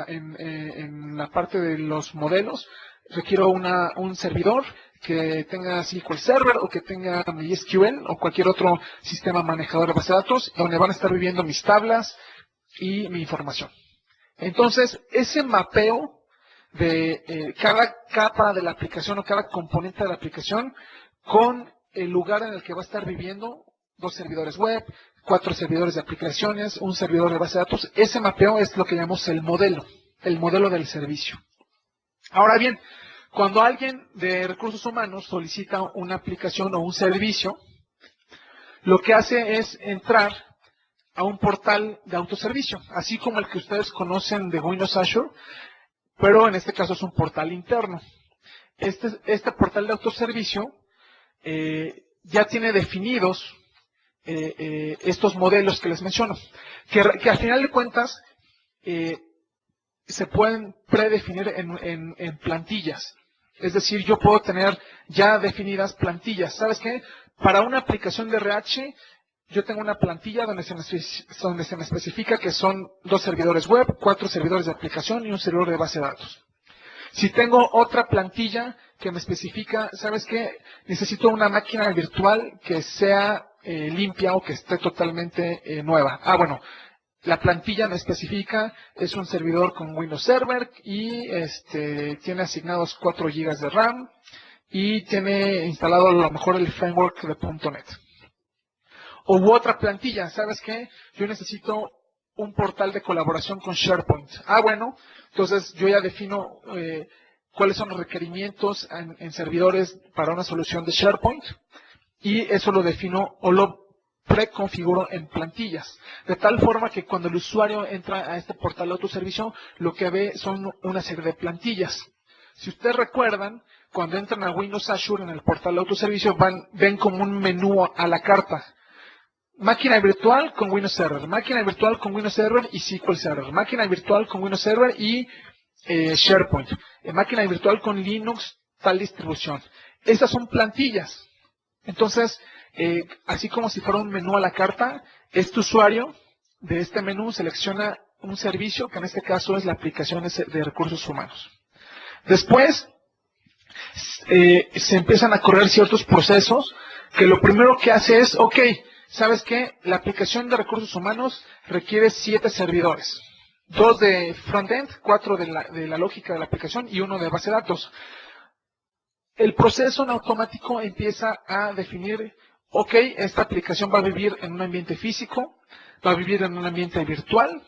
la parte de los modelos, requiero un servidor que tenga SQL Server o que tenga MySQL o cualquier otro sistema manejador de base de datos, donde van a estar viviendo mis tablas y mi información. Entonces, ese mapeo de cada capa de la aplicación o cada componente de la aplicación con el lugar en el que va a estar viviendo, 2 servidores web, 4 servidores de aplicaciones, un servidor de base de datos, ese mapeo es lo que llamamos el modelo del servicio. Ahora bien, cuando alguien de recursos humanos solicita una aplicación o un servicio, lo que hace es entrar a un portal de autoservicio, así como el que ustedes conocen de Windows Azure, pero en este caso es un portal interno. Este portal de autoservicio ya tiene definidos estos modelos que les menciono, que al final de cuentas se pueden predefinir en plantillas. Es decir, yo puedo tener ya definidas plantillas. ¿Sabes qué? Para una aplicación de RH, yo tengo una plantilla donde se me especifica que son 2 servidores web, 4 servidores de aplicación y un servidor de base de datos. Si tengo otra plantilla que me especifica, ¿sabes qué? Necesito una máquina virtual que sea limpia o que esté totalmente nueva. Bueno, la plantilla me especifica, es un servidor con Windows Server y tiene asignados 4 GB de RAM y tiene instalado a lo mejor el framework de .NET. O otra plantilla, ¿sabes qué? Yo necesito un portal de colaboración con SharePoint. Bueno, entonces yo ya defino cuáles son los requerimientos en servidores para una solución de SharePoint y eso lo defino o lo preconfiguro en plantillas. De tal forma que cuando el usuario entra a este portal de autoservicio, lo que ve son una serie de plantillas. Si ustedes recuerdan, cuando entran a Windows Azure en el portal de autoservicio, ven como un menú a la carta. Máquina virtual con Windows Server, máquina virtual con Windows Server y SQL Server, máquina virtual con Windows Server y SharePoint, máquina virtual con Linux, tal distribución. Estas son plantillas. Entonces, así como si fuera un menú a la carta, este usuario de este menú selecciona un servicio, que en este caso es la aplicación de recursos humanos. Después, se empiezan a correr ciertos procesos que lo primero que hace es, ok, ¿sabes qué? La aplicación de recursos humanos requiere 7 servidores. 2 de frontend, 4 de la lógica de la aplicación y 1 de base de datos. El proceso en automático empieza a definir, ok, esta aplicación va a vivir en un ambiente físico, va a vivir en un ambiente virtual,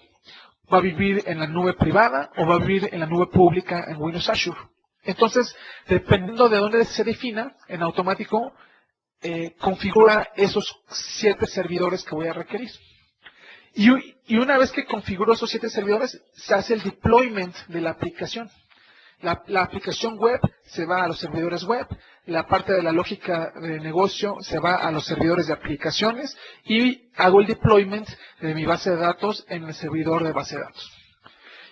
va a vivir en la nube privada o va a vivir en la nube pública en Windows Azure. Entonces, dependiendo de dónde se defina, en automático configura esos 7 servidores que voy a requerir. Y una vez que configuro esos 7 servidores, se hace el deployment de la aplicación. La aplicación web se va a los servidores web, la parte de la lógica de negocio se va a los servidores de aplicaciones y hago el deployment de mi base de datos en el servidor de base de datos.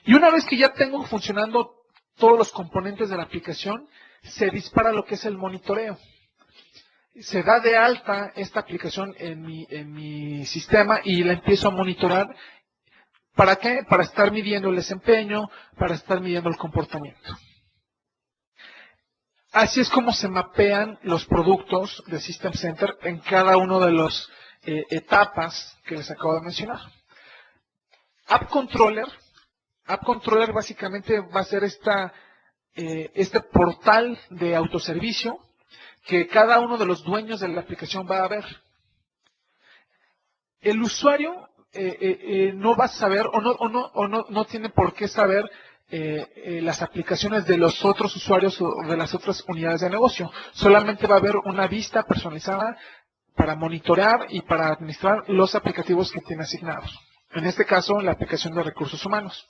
Y una vez que ya tengo funcionando todos los componentes de la aplicación, se dispara lo que es el monitoreo. Se da de alta esta aplicación en mi sistema y la empiezo a monitorar. ¿Para qué? Para estar midiendo el desempeño, para estar midiendo el comportamiento. Así es como se mapean los productos de System Center en cada uno de las etapas que les acabo de mencionar. App Controller básicamente va a ser este portal de autoservicio que cada uno de los dueños de la aplicación va a ver. El usuario no va a saber o no tiene por qué saber las aplicaciones de los otros usuarios o de las otras unidades de negocio. Solamente va a haber una vista personalizada para monitorear y para administrar los aplicativos que tiene asignados. En este caso, la aplicación de recursos humanos.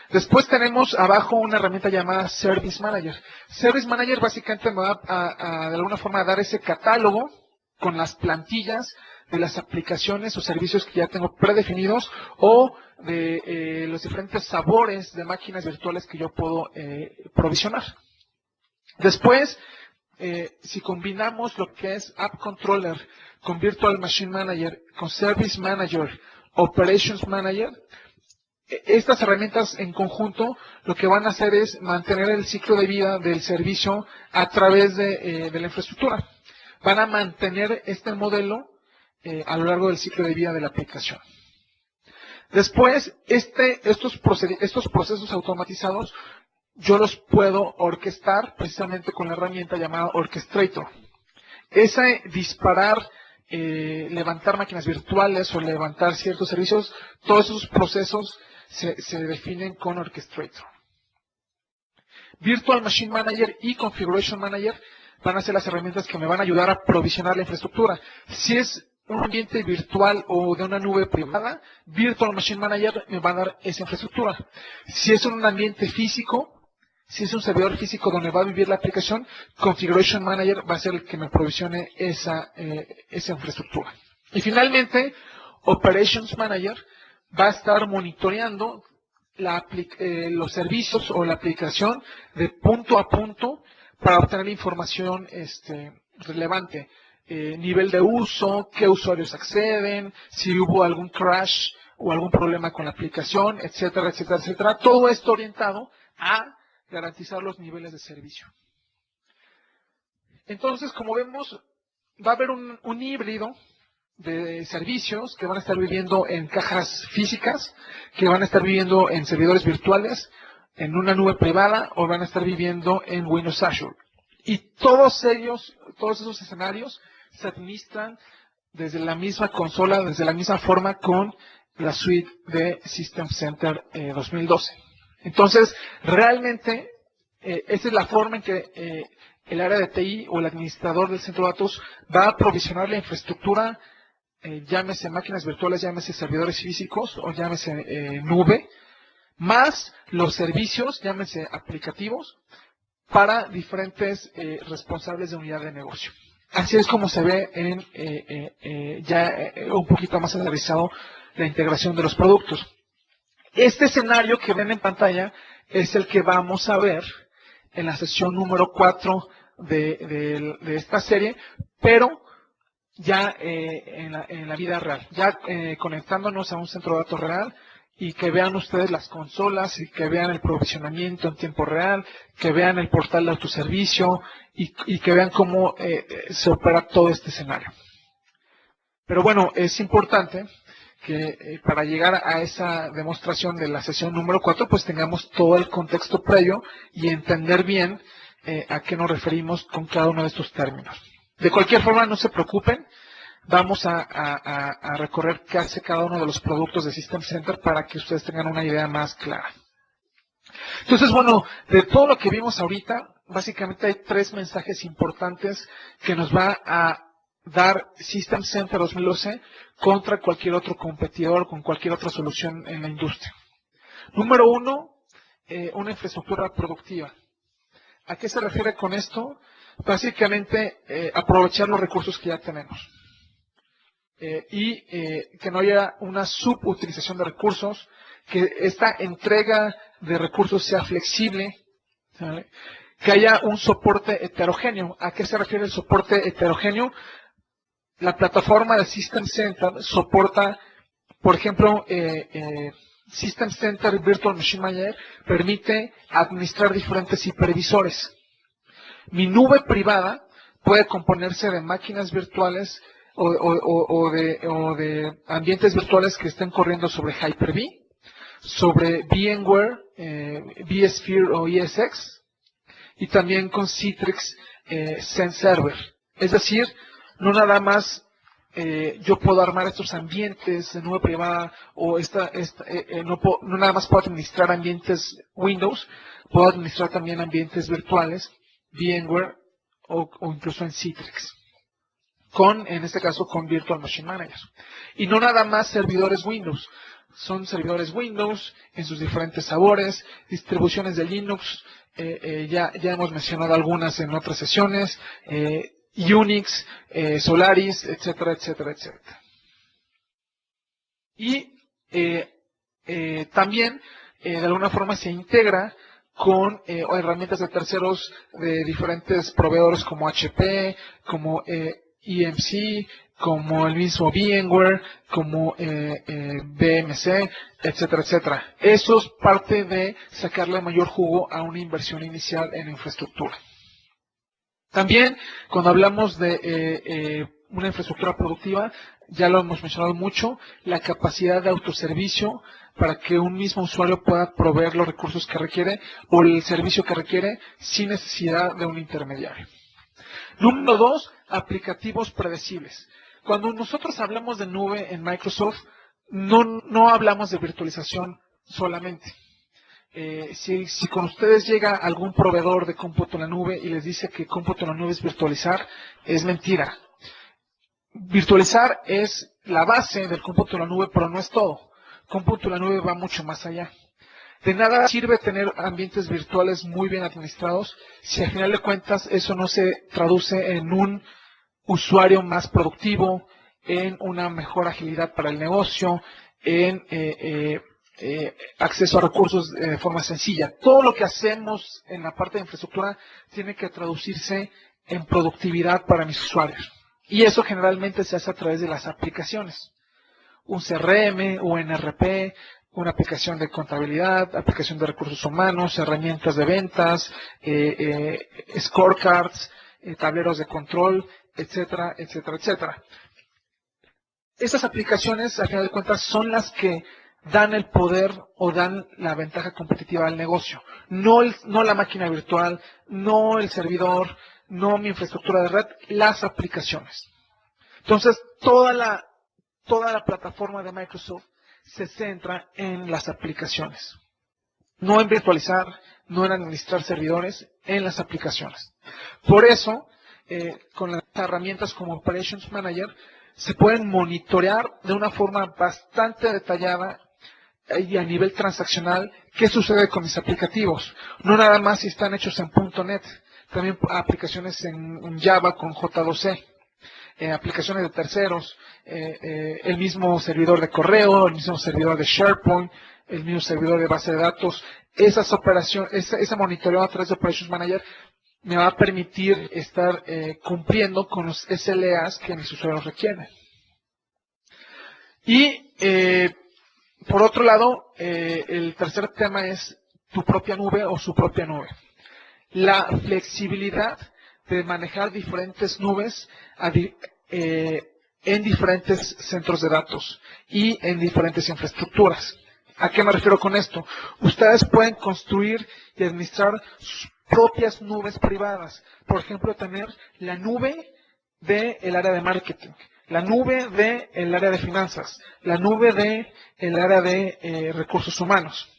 Después tenemos abajo una herramienta llamada Service Manager. Service Manager básicamente me va de alguna forma a dar ese catálogo con las plantillas de las aplicaciones o servicios que ya tengo predefinidos o de los diferentes sabores de máquinas virtuales que yo puedo provisionar. Después, si combinamos lo que es App Controller con Virtual Machine Manager, con Service Manager, Operations Manager, estas herramientas en conjunto lo que van a hacer es mantener el ciclo de vida del servicio a través de la infraestructura. Van a mantener este modelo a lo largo del ciclo de vida de la aplicación. Después, estos procesos automatizados yo los puedo orquestar precisamente con la herramienta llamada Orchestrator. Ese disparar, levantar máquinas virtuales o levantar ciertos servicios, todos esos procesos se definen con Orchestrator. Virtual Machine Manager y Configuration Manager van a ser las herramientas que me van a ayudar a provisionar la infraestructura. Si es un ambiente virtual o de una nube privada, Virtual Machine Manager me va a dar esa infraestructura. Si es un ambiente físico, si es un servidor físico donde va a vivir la aplicación, Configuration Manager va a ser el que me provisione esa infraestructura. Y Operations Manager va a estar monitoreando los servicios o la aplicación de punto a punto para obtener información relevante. Nivel de uso, qué usuarios acceden, si hubo algún crash o algún problema con la aplicación, etcétera, etcétera, etcétera. Todo esto orientado a garantizar los niveles de servicio. Entonces, como vemos, va a haber un híbrido de servicios que van a estar viviendo en cajas físicas, que van a estar viviendo en servidores virtuales, en una nube privada o van a estar viviendo en Windows Azure. Y todos esos escenarios se administran desde la misma consola, desde la misma forma con la suite de System Center 2012. Entonces, realmente, esa es la forma en que el área de TI o el administrador del centro de datos va a provisionar la infraestructura, llámese máquinas virtuales, llámese servidores físicos o llámese nube, más los servicios, llámese aplicativos, para diferentes responsables de unidad de negocio. Así es como se ve un poquito más aterrizado la integración de los productos. Este escenario que ven en pantalla es el que vamos a ver en la sesión número 4 de esta serie, pero ya en la vida real, ya conectándonos a un centro de datos real y que vean ustedes las consolas y que vean el provisionamiento en tiempo real, que vean el portal de autoservicio y que vean cómo se opera todo este escenario. Pero bueno, es importante que para llegar a esa demostración de la sesión número 4, pues tengamos todo el contexto previo y entender bien a qué nos referimos con cada uno de estos términos. De cualquier forma, no se preocupen, vamos a recorrer qué hace cada uno de los productos de System Center para que ustedes tengan una idea más clara. Entonces, bueno, de todo lo que vimos ahorita, básicamente hay 3 mensajes importantes que nos va a dar System Center 2012 contra cualquier otro competidor, con cualquier otra solución en la industria. Número 1, una infraestructura productiva. ¿A qué se refiere con esto? Básicamente, aprovechar los recursos que ya tenemos. Que no haya una subutilización de recursos, que esta entrega de recursos sea flexible, ¿sabe? Que haya un soporte heterogéneo. ¿A qué se refiere el soporte heterogéneo? La plataforma de System Center soporta, por ejemplo, System Center Virtual Machine Manager permite administrar diferentes hipervisores. Mi nube privada puede componerse de máquinas virtuales o de ambientes virtuales que estén corriendo sobre Hyper-V, sobre VMware, vSphere o ESX, y también con Citrix Xen Server. Es decir, no nada más yo puedo armar estos ambientes de nube privada o no nada más puedo administrar ambientes Windows, puedo administrar también ambientes virtuales, VMware o incluso en Citrix. En este caso, con Virtual Machine Manager. Y no nada más servidores Windows. Son servidores Windows en sus diferentes sabores, distribuciones de Linux, ya hemos mencionado algunas en otras sesiones, Unix, Solaris, etcétera, etcétera, etcétera. Y también, de alguna forma, se integra con herramientas de terceros de diferentes proveedores como HP, como EMC, como el mismo VMware, como BMC, etcétera, etcétera. Eso es parte de sacarle mayor jugo a una inversión inicial en infraestructura. También, cuando hablamos de una infraestructura productiva, ya lo hemos mencionado mucho, la capacidad de autoservicio para que un mismo usuario pueda proveer los recursos que requiere o el servicio que requiere sin necesidad de un intermediario. Número 2, aplicativos predecibles. Cuando nosotros hablamos de nube en Microsoft, no hablamos de virtualización solamente. Si con ustedes llega algún proveedor de cómputo en la nube y les dice que cómputo en la nube es virtualizar, es mentira. Virtualizar es la base del cómputo en la nube, pero no es todo. Cómputo en la nube va mucho más allá. De nada sirve tener ambientes virtuales muy bien administrados si al final de cuentas eso no se traduce en un usuario más productivo, en una mejor agilidad para el negocio, en acceso a recursos de forma sencilla. Todo lo que hacemos en la parte de infraestructura tiene que traducirse en productividad para mis usuarios. Y eso generalmente se hace a través de las aplicaciones. Un CRM, un ERP, una aplicación de contabilidad, aplicación de recursos humanos, herramientas de ventas, scorecards, tableros de control, etcétera, etcétera, etcétera. Estas aplicaciones, al final de cuentas, son las que dan el poder o dan la ventaja competitiva al negocio. No la máquina virtual, no el servidor, no mi infraestructura de red, las aplicaciones. Entonces, toda la plataforma de Microsoft se centra en las aplicaciones. No en virtualizar, no en administrar servidores, en las aplicaciones. Por eso, con las herramientas como Operations Manager, se pueden monitorear de una forma bastante detallada y a nivel transaccional qué sucede con mis aplicativos. No nada más si están hechos en .NET, también aplicaciones en Java con J2E. Aplicaciones de terceros, el mismo servidor de correo, el mismo servidor de SharePoint, el mismo servidor de base de datos. Esa monitoreo a través de Operations Manager me va a permitir estar cumpliendo con los SLAs que mis usuarios requieren. Y por otro lado, el tercer tema es tu propia nube o su propia nube. La flexibilidad de manejar diferentes nubes en diferentes centros de datos y en diferentes infraestructuras. ¿A qué me refiero con esto? Ustedes pueden construir y administrar sus propias nubes privadas. Por ejemplo, tener la nube del área de marketing, la nube del área de finanzas, la nube del área de recursos humanos.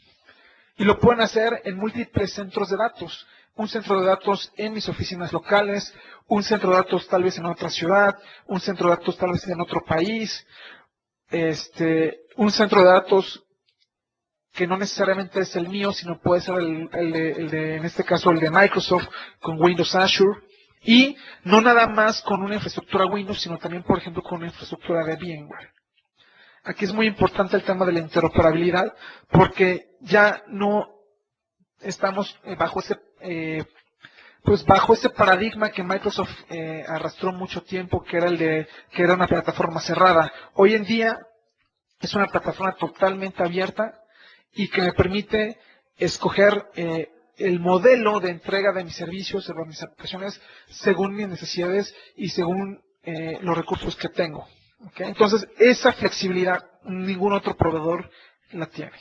Y lo pueden hacer en múltiples centros de datos. Un centro de datos en mis oficinas locales, un centro de datos tal vez en otra ciudad, un centro de datos tal vez en otro país, un centro de datos que no necesariamente es el mío, sino puede ser en este caso el de Microsoft con Windows Azure. Y no nada más con una infraestructura Windows, sino también, por ejemplo, con una infraestructura de VMware. Aquí es muy importante el tema de la interoperabilidad, porque ya no estamos bajo ese paradigma que Microsoft arrastró mucho tiempo, que era una plataforma cerrada. Hoy en día es una plataforma totalmente abierta y que me permite escoger el modelo de entrega de mis servicios, de mis aplicaciones, según mis necesidades y según los recursos que tengo. ¿Okay? Entonces, esa flexibilidad ningún otro proveedor la tiene.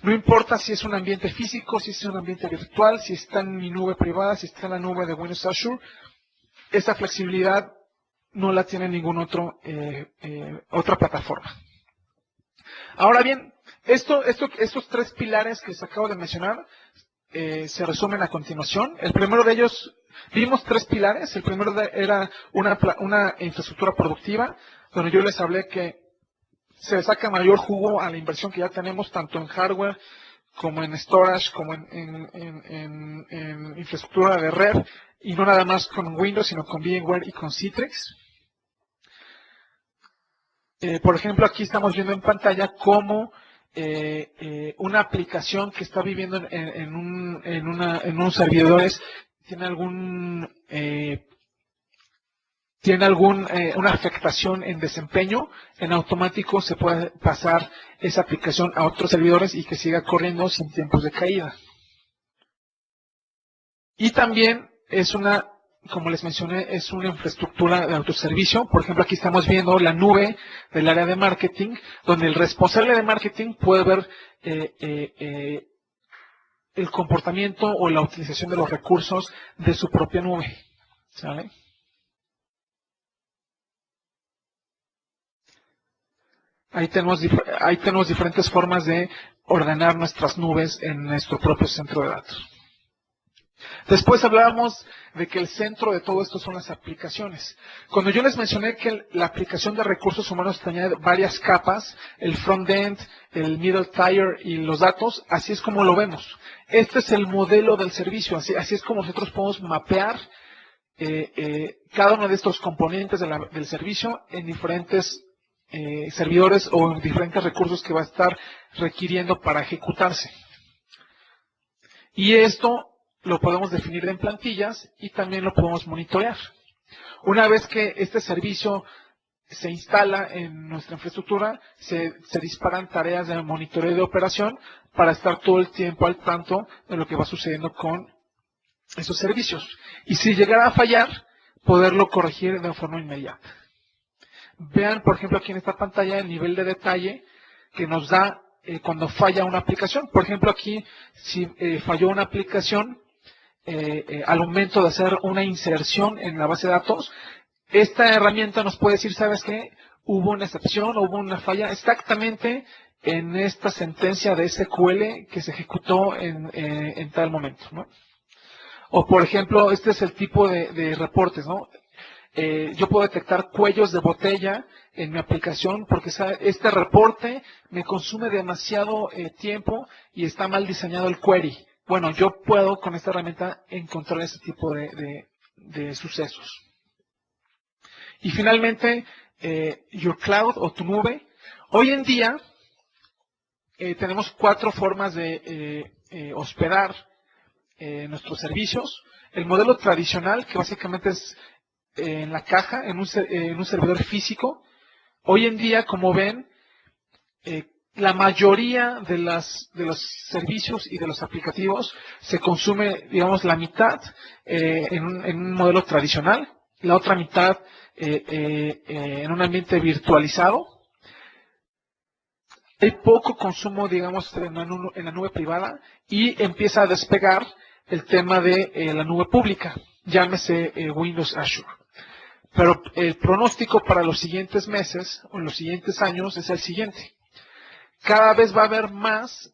No importa si es un ambiente físico, si es un ambiente virtual, si está en mi nube privada, si está en la nube de Windows Azure, esa flexibilidad no la tiene ninguna otra plataforma. Ahora bien, estos tres pilares que les acabo de mencionar se resumen a continuación. El primero de ellos, vimos tres pilares. El primero era una infraestructura productiva, donde yo les hablé que se saca mayor jugo a la inversión que ya tenemos, tanto en hardware como en storage, como en infraestructura de red, y no nada más con Windows, sino con VMware y con Citrix. Por ejemplo, aquí estamos viendo en pantalla cómo una aplicación que está viviendo en unos servidores tiene una afectación en desempeño. En automático se puede pasar esa aplicación a otros servidores y que siga corriendo sin tiempos de caída. Y también como les mencioné, es una infraestructura de autoservicio. Por ejemplo, aquí estamos viendo la nube del área de marketing, donde el responsable de marketing puede ver el comportamiento o la utilización de los recursos de su propia nube. ¿Sale? Ahí tenemos diferentes formas de ordenar nuestras nubes en nuestro propio centro de datos. Después hablábamos de que el centro de todo esto son las aplicaciones. Cuando yo les mencioné que la aplicación de recursos humanos tenía varias capas, el front-end, el middle tier y los datos, así es como lo vemos. Este es el modelo del servicio, así es como nosotros podemos mapear cada uno de estos componentes del servicio en diferentes servidores o en diferentes recursos que va a estar requiriendo para ejecutarse. Y esto lo podemos definir en plantillas y también lo podemos monitorear. Una vez que este servicio se instala en nuestra infraestructura, se disparan tareas de monitoreo de operación para estar todo el tiempo al tanto de lo que va sucediendo con esos servicios. Y si llegara a fallar, poderlo corregir de forma inmediata. Vean, por ejemplo, aquí en esta pantalla el nivel de detalle que nos da cuando falla una aplicación. Por ejemplo, aquí, si falló una aplicación, al momento de hacer una inserción en la base de datos, esta herramienta nos puede decir, ¿sabes qué? Hubo una excepción, hubo una falla exactamente en esta sentencia de SQL que se ejecutó en tal momento, ¿no? O, por ejemplo, este es el tipo de reportes, ¿no? Yo puedo detectar cuellos de botella en mi aplicación porque este reporte me consume demasiado tiempo y está mal diseñado el query. Bueno, yo puedo con esta herramienta encontrar ese tipo de sucesos. Y finalmente, Your Cloud o tu nube. Hoy en día tenemos 4 formas de hospedar nuestros servicios. El modelo tradicional, que básicamente es en la caja, en un servidor físico. Hoy en día, como ven, la mayoría de los servicios y de los aplicativos se consume, digamos, la mitad en un modelo tradicional, la otra mitad en un ambiente virtualizado. Hay poco consumo, digamos, en la nube privada y empieza a despegar el tema de la nube pública, llámese Windows Azure. Pero el pronóstico para los siguientes meses o los siguientes años es el siguiente. Cada vez va a haber más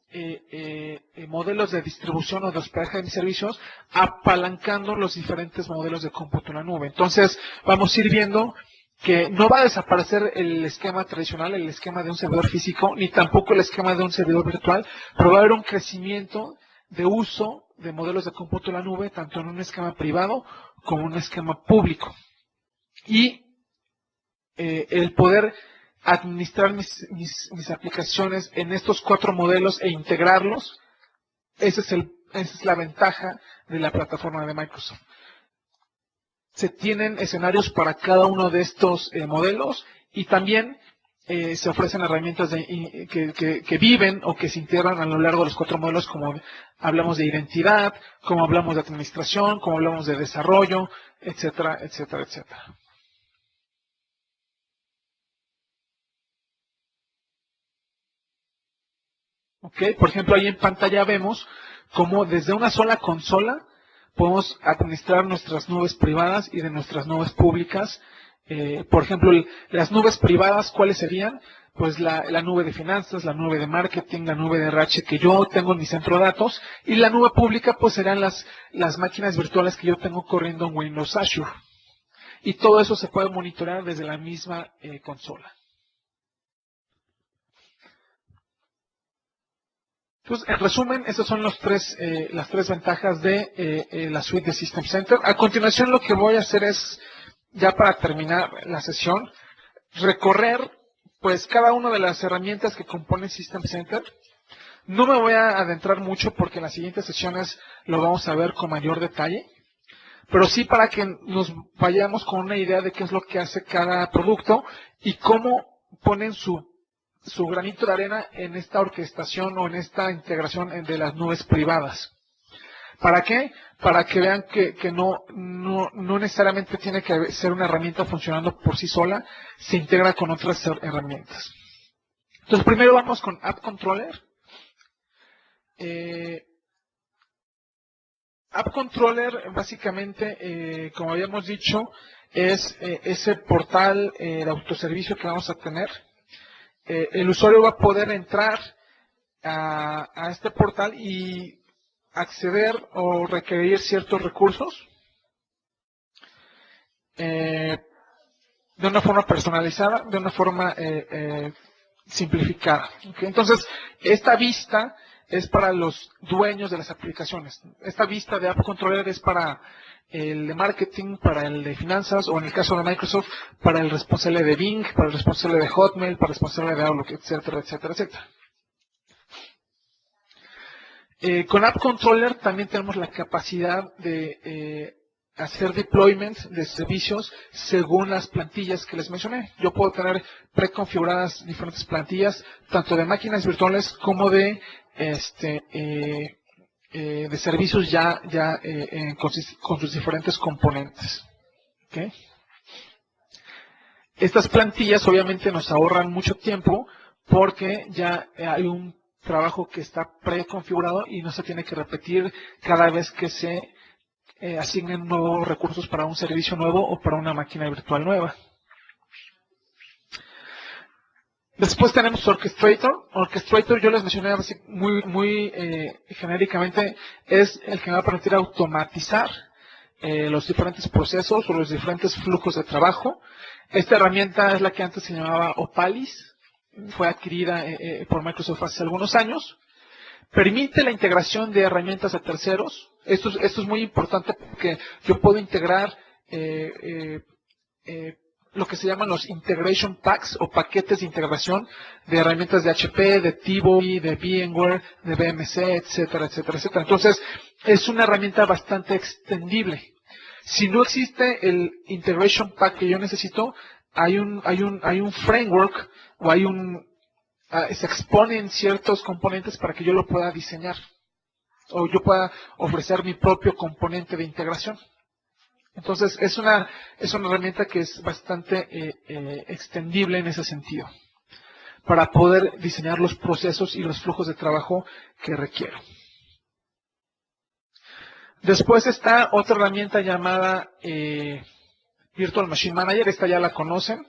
modelos de distribución o de hospedaje de mis servicios apalancando los diferentes modelos de cómputo en la nube. Entonces, vamos a ir viendo que no va a desaparecer el esquema tradicional, el esquema de un servidor físico, ni tampoco el esquema de un servidor virtual, pero va a haber un crecimiento de uso de modelos de cómputo en la nube, tanto en un esquema privado como en un esquema público. Y el poder administrar mis aplicaciones en estos 4 modelos e integrarlos, esa es la ventaja de la plataforma de Microsoft. Se tienen escenarios para cada uno de estos modelos y también se ofrecen herramientas que viven o que se integran a lo largo de los 4 modelos, como hablamos de identidad, como hablamos de administración, como hablamos de desarrollo, etcétera, etcétera, etcétera. Okay. Por ejemplo, ahí en pantalla vemos cómo desde una sola consola podemos administrar nuestras nubes privadas y de nuestras nubes públicas. Por ejemplo, las nubes privadas, ¿cuáles serían? Pues la nube de finanzas, la nube de marketing, la nube de RH que yo tengo en mi centro de datos, y la nube pública pues serán las máquinas virtuales que yo tengo corriendo en Windows Azure. Y todo eso se puede monitorear desde la misma consola. Entonces, en resumen, esas son las tres ventajas de la suite de System Center. A continuación, lo que voy a hacer es, ya para terminar la sesión, recorrer pues cada una de las herramientas que componen System Center. No me voy a adentrar mucho porque en las siguientes sesiones lo vamos a ver con mayor detalle, pero sí para que nos vayamos con una idea de qué es lo que hace cada producto y cómo ponen su granito de arena en esta orquestación o en esta integración de las nubes privadas. ¿Para qué? Para que vean que no necesariamente tiene que ser una herramienta funcionando por sí sola, se integra con otras herramientas. Entonces, primero vamos con App Controller. App Controller, básicamente, como habíamos dicho, es ese portal de autoservicio que vamos a tener. El usuario va a poder entrar a este portal y acceder o requerir ciertos recursos de una forma personalizada, de una forma simplificada. ¿Okay? Entonces, esta vista es para los dueños de las aplicaciones. Esta vista de App Controller es para el de marketing, para el de finanzas, o en el caso de Microsoft, para el responsable de Bing, para el responsable de Hotmail, para el responsable de Outlook, etcétera, etcétera, etcétera. Con App Controller también tenemos la capacidad de hacer deployment de servicios según las plantillas que les mencioné. Yo puedo tener preconfiguradas diferentes plantillas, tanto de máquinas virtuales como de servicios con sus diferentes componentes. ¿Okay? Estas plantillas obviamente nos ahorran mucho tiempo porque ya hay un trabajo que está preconfigurado y no se tiene que repetir cada vez que se asignen nuevos recursos para un servicio nuevo o para una máquina virtual nueva. Después tenemos Orchestrator. Orchestrator, yo les mencioné muy genéricamente, es el que me va a permitir automatizar los diferentes procesos o los diferentes flujos de trabajo. Esta herramienta es la que antes se llamaba Opalis, fue adquirida por Microsoft hace algunos años. Permite la integración de herramientas de terceros. Esto es muy importante porque yo puedo integrar lo que se llaman los integration packs o paquetes de integración de herramientas de HP, de Tvori, de VMware, de BMC, etcétera, etcétera, etcétera. Entonces, es una herramienta bastante extendible. Si no existe el integration pack que yo necesito, hay un framework o se exponen ciertos componentes para que yo lo pueda diseñar o yo pueda ofrecer mi propio componente de integración. Entonces, es una herramienta que es bastante extendible en ese sentido, para poder diseñar los procesos y los flujos de trabajo que requiero. Después está otra herramienta llamada Virtual Machine Manager. Esta ya la conocen.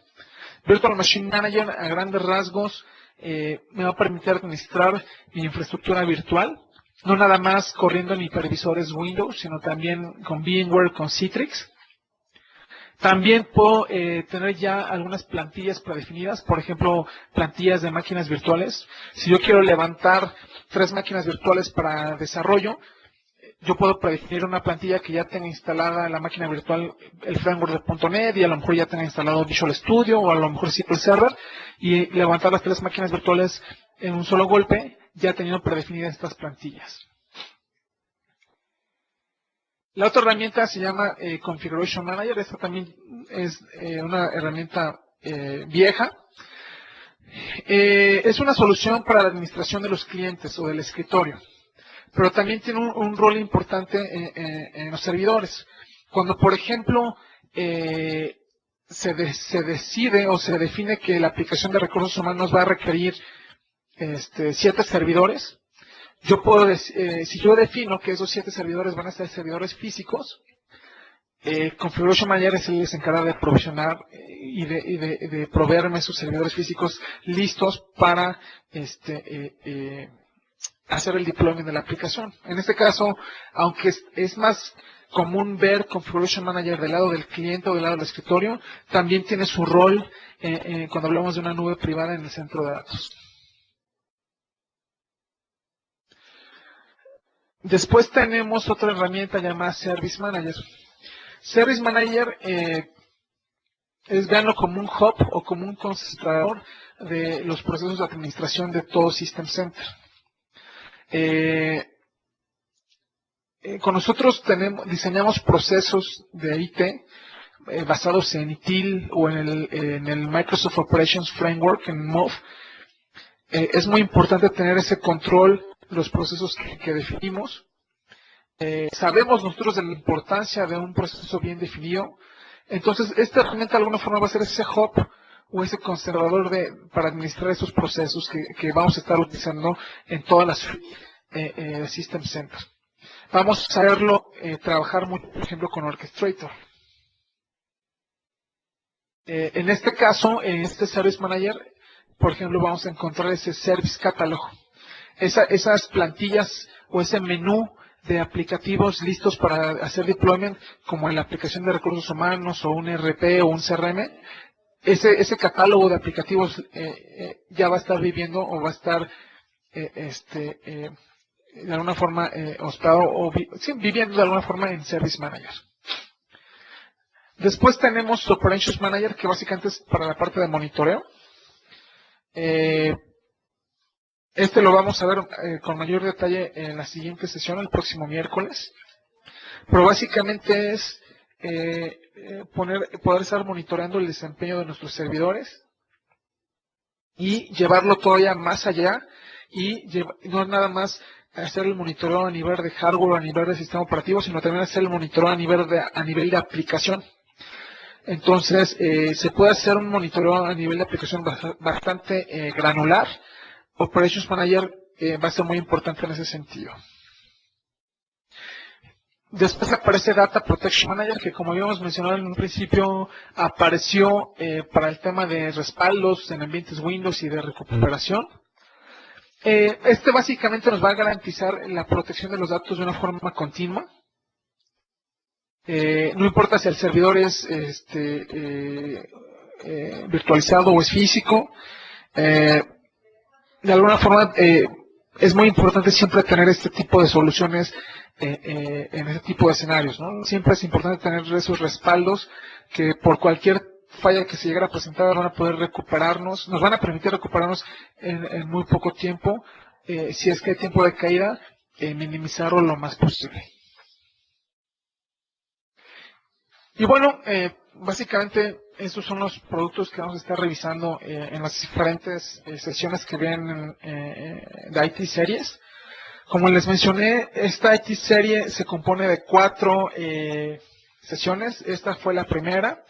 Virtual Machine Manager, a grandes rasgos, me va a permitir administrar mi infraestructura virtual, no nada más corriendo en hipervisores Windows, sino también con VMware, con Citrix. También puedo tener ya algunas plantillas predefinidas, por ejemplo, plantillas de máquinas virtuales. Si yo quiero levantar 3 máquinas virtuales para desarrollo, yo puedo predefinir una plantilla que ya tenga instalada en la máquina virtual el framework de .NET y a lo mejor ya tenga instalado Visual Studio o a lo mejor SQL Server y levantar las 3 máquinas virtuales en un solo golpe, ya teniendo predefinidas estas plantillas. La otra herramienta se llama Configuration Manager. Esta también es una herramienta vieja. Es una solución para la administración de los clientes o del escritorio, pero también tiene un rol importante en los servidores. Cuando, por ejemplo, se decide o se define que la aplicación de recursos humanos va a requerir 7 servidores, yo puedo, si yo defino que esos 7 servidores van a ser servidores físicos, Configuration Manager es el que se encarga de provisionar y de proveerme esos servidores físicos listos para hacer el deployment de la aplicación. En este caso, aunque es más común ver Configuration Manager del lado del cliente o del lado del escritorio, también tiene su rol cuando hablamos de una nube privada en el centro de datos. Después tenemos otra herramienta llamada Service Manager. Service Manager véanlo como un hub o como un concentrador de los procesos de administración de todo System Center. Con nosotros diseñamos procesos de IT basados en ITIL o en el Microsoft Operations Framework, en MOV. Es muy importante tener ese control de los procesos que definimos. Sabemos nosotros de la importancia de un proceso bien definido. Entonces, esta herramienta de alguna forma va a ser ese hub o ese conservador para administrar esos procesos que vamos a estar utilizando en todas las System Center. Vamos a verlo trabajar mucho, por ejemplo, con Orchestrator. En este caso, en este Service Manager, por ejemplo, vamos a encontrar ese Service Catalog. Esas plantillas o ese menú de aplicativos listos para hacer deployment, como en la aplicación de recursos humanos o un RP o un CRM, ese catálogo de aplicativos ya va a estar viviendo o va a estar de alguna forma hospedado o viviendo de alguna forma en Service Manager. Después tenemos Operations Manager, que básicamente es para la parte de monitoreo. Lo vamos a ver con mayor detalle en la siguiente sesión, el próximo miércoles. Pero básicamente es poder estar monitoreando el desempeño de nuestros servidores y llevarlo todavía más allá y no es nada más hacer el monitoreo a nivel de hardware o a nivel de sistema operativo, sino también hacer el monitoreo a nivel de aplicación. Entonces, se puede hacer un monitoreo a nivel de aplicación bastante granular. Operations Manager va a ser muy importante en ese sentido. Después aparece Data Protection Manager, que como habíamos mencionado en un principio, apareció para el tema de respaldos en ambientes Windows y de recuperación. Básicamente nos va a garantizar la protección de los datos de una forma continua. No importa si el servidor es virtualizado o es físico. De alguna forma es muy importante siempre tener este tipo de soluciones en ese tipo de escenarios, ¿no? Siempre es importante tener esos respaldos que por cualquier falla que se llegara a presentar van a poder recuperarnos, nos van a permitir recuperarnos en muy poco tiempo, si es que hay tiempo de caída, minimizarlo lo más posible. Y bueno, básicamente estos son los productos que vamos a estar revisando en las diferentes sesiones que vienen de IT Series. Como les mencioné, esta IT Serie se compone de 4 sesiones. Esta fue la primera.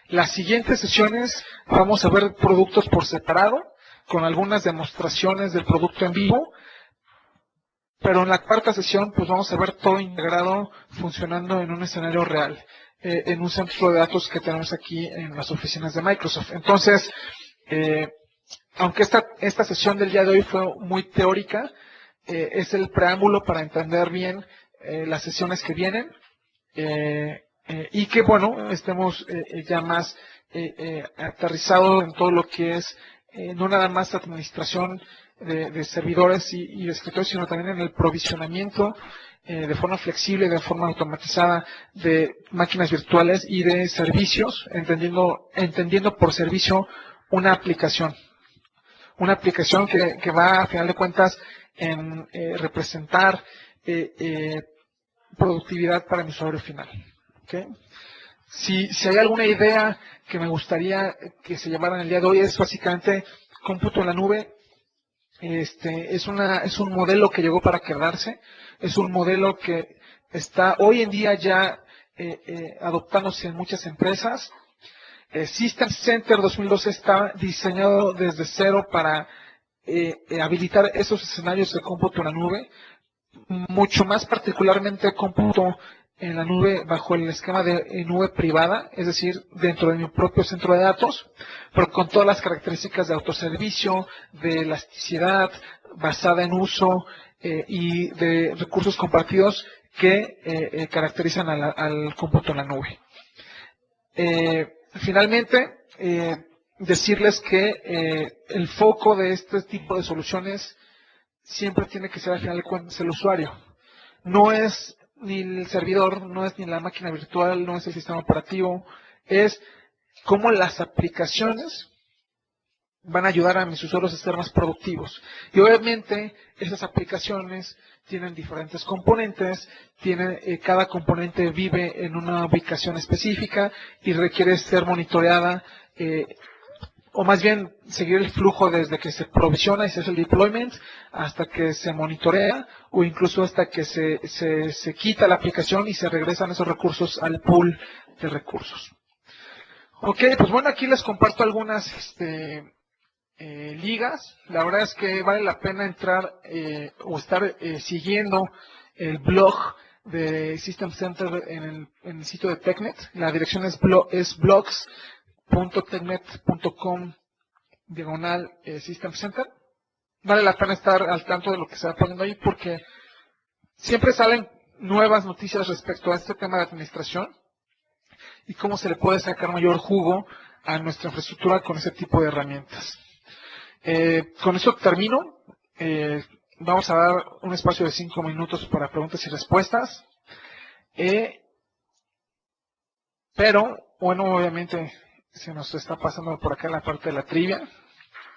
Las siguientes sesiones vamos a ver productos por separado, con algunas demostraciones del producto en vivo. Pero en la cuarta sesión, pues vamos a ver todo integrado, funcionando en un escenario real, en un centro de datos que tenemos aquí en las oficinas de Microsoft. Entonces, aunque esta sesión del día de hoy fue muy teórica, es el preámbulo para entender bien las sesiones que vienen, y que, bueno, estemos ya más aterrizados en todo lo que es, no nada más administración de servidores y de escritorios, sino también en el provisionamiento de forma flexible, de forma automatizada de máquinas virtuales y de servicios, entendiendo por servicio una aplicación que va, a final de cuentas, en representar productividad para mi usuario final. ¿Okay? Si hay alguna idea que me gustaría que se llevara en el día de hoy, es básicamente cómputo en la nube. Es un modelo que llegó para quedarse, es un modelo que está hoy en día ya adoptándose en muchas empresas. System Center 2012 está diseñado desde cero para habilitar esos escenarios de cómputo en la nube, mucho más particularmente cómputo en la nube bajo el esquema de nube privada, es decir, dentro de mi propio centro de datos, pero con todas las características de autoservicio, de elasticidad, basada en uso y de recursos compartidos que caracterizan al cómputo en la nube. Finalmente, decirles que el foco de este tipo de soluciones siempre tiene que ser, al final de cuentas, el usuario. No es ni el servidor, no es ni la máquina virtual, no es el sistema operativo, es cómo las aplicaciones van a ayudar a mis usuarios a ser más productivos. Y obviamente esas aplicaciones tienen diferentes componentes, cada componente vive en una ubicación específica y requiere ser monitoreada, o más bien seguir el flujo desde que se provisiona y se hace el deployment hasta que se monitorea, o incluso hasta que se quita la aplicación y se regresan esos recursos al pool de recursos. Ok, pues bueno, aquí les comparto algunas ligas. La verdad es que vale la pena entrar o estar siguiendo el blog de System Center en el sitio de TechNet. La dirección es blogs.technet.com/System Center. Vale la pena estar al tanto de lo que se va poniendo ahí, porque siempre salen nuevas noticias respecto a este tema de administración y cómo se le puede sacar mayor jugo a nuestra infraestructura con ese tipo de herramientas. Con esto termino. Vamos a dar un espacio de 5 minutos para preguntas y respuestas. Pero, bueno, obviamente se nos está pasando por acá la parte de la trivia.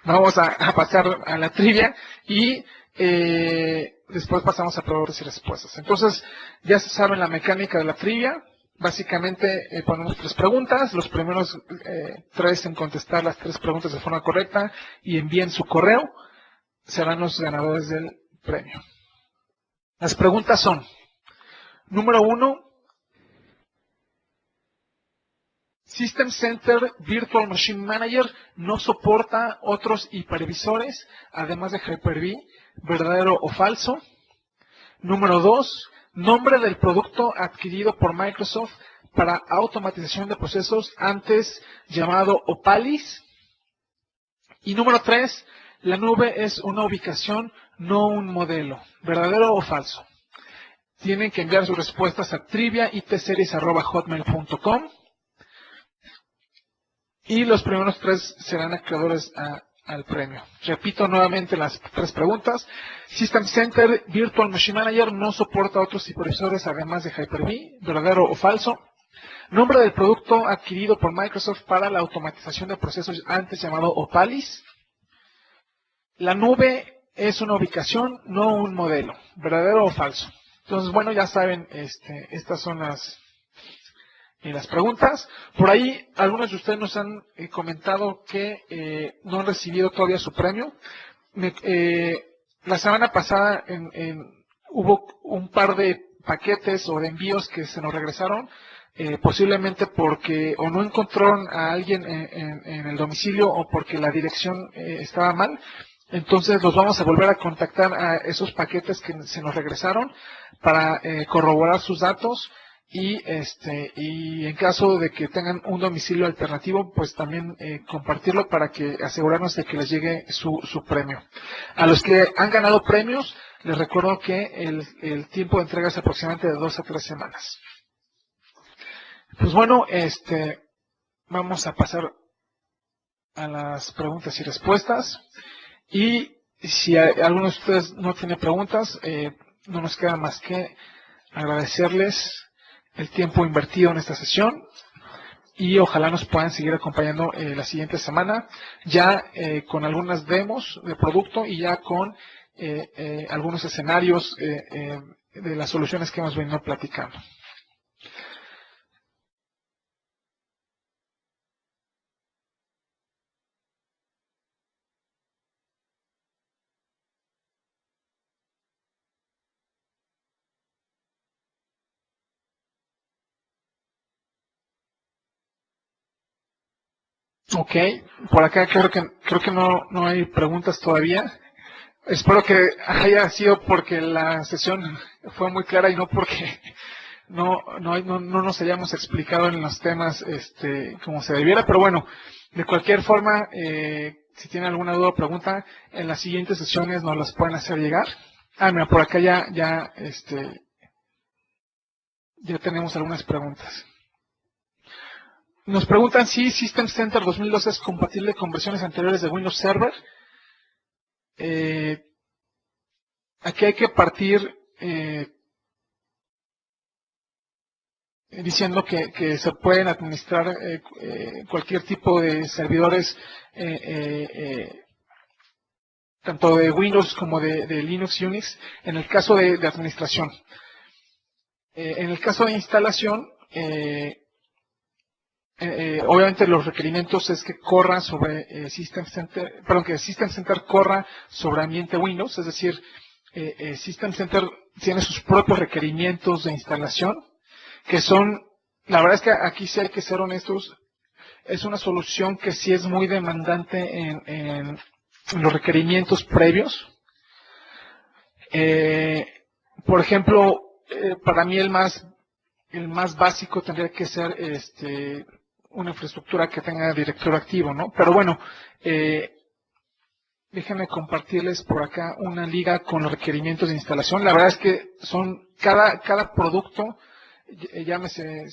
Vamos a pasar a la trivia y después pasamos a preguntas y respuestas. Entonces, ya se sabe la mecánica de la trivia. Básicamente ponemos 3 preguntas, los primeros 3 en contestar las 3 preguntas de forma correcta y envíen su correo, serán los ganadores del premio. Las preguntas son: número 1, System Center Virtual Machine Manager no soporta otros hipervisores, además de Hyper-V, ¿verdadero o falso? Número 2, nombre del producto adquirido por Microsoft para automatización de procesos, antes llamado Opalis. Y número 3, la nube es una ubicación, no un modelo, ¿verdadero o falso? Tienen que enviar sus respuestas a trivia.itseries@hotmail.com. Y los primeros 3 serán acreedores al premio. Repito nuevamente las 3 preguntas. System Center Virtual Machine Manager no soporta otros hipervisores además de Hyper-V, ¿verdadero o falso? Nombre del producto adquirido por Microsoft para la automatización de procesos antes llamado Opalis. La nube es una ubicación, no un modelo. ¿Verdadero o falso? Entonces, bueno, ya saben, estas son las preguntas. Por ahí, algunos de ustedes nos han comentado que no han recibido todavía su premio. La semana pasada hubo un par de paquetes o de envíos que se nos regresaron, posiblemente porque o no encontraron a alguien en el domicilio o porque la dirección estaba mal. Entonces los vamos a volver a contactar a esos paquetes que se nos regresaron para corroborar sus datos y en caso de que tengan un domicilio alternativo, pues también compartirlo para que asegurarnos de que les llegue su premio. A los que han ganado premios, les recuerdo que el tiempo de entrega es aproximadamente de 2 a 3 semanas. Pues bueno, vamos a pasar a las preguntas y respuestas. Y si alguno de ustedes no tiene preguntas, no nos queda más que agradecerles el tiempo invertido en esta sesión y ojalá nos puedan seguir acompañando la siguiente semana, ya con algunas demos de producto y ya con algunos escenarios de las soluciones que hemos venido platicando. Ok, por acá creo que no hay preguntas todavía. Espero que haya sido porque la sesión fue muy clara y no porque no nos hayamos explicado en los temas como se debiera, pero bueno, de cualquier forma, si tienen alguna duda o pregunta, en las siguientes sesiones nos las pueden hacer llegar. Mira, por acá ya tenemos algunas preguntas. Nos preguntan si System Center 2012 es compatible con versiones anteriores de Windows Server. Aquí hay que partir diciendo que se pueden administrar cualquier tipo de servidores, tanto de Windows como de Linux y Unix, en el caso de administración. En el caso de instalación, obviamente los requerimientos es que corra sobre System Center, perdón, que System Center corra sobre ambiente Windows, es decir, System Center tiene sus propios requerimientos de instalación, que son, la verdad es que aquí sí hay que ser honestos, es una solución que sí es muy demandante en los requerimientos previos. Por ejemplo, para mí el más básico tendría que ser una infraestructura que tenga directorio activo, ¿no? Pero bueno, déjenme compartirles por acá una liga con los requerimientos de instalación. La verdad es que son cada producto, llámese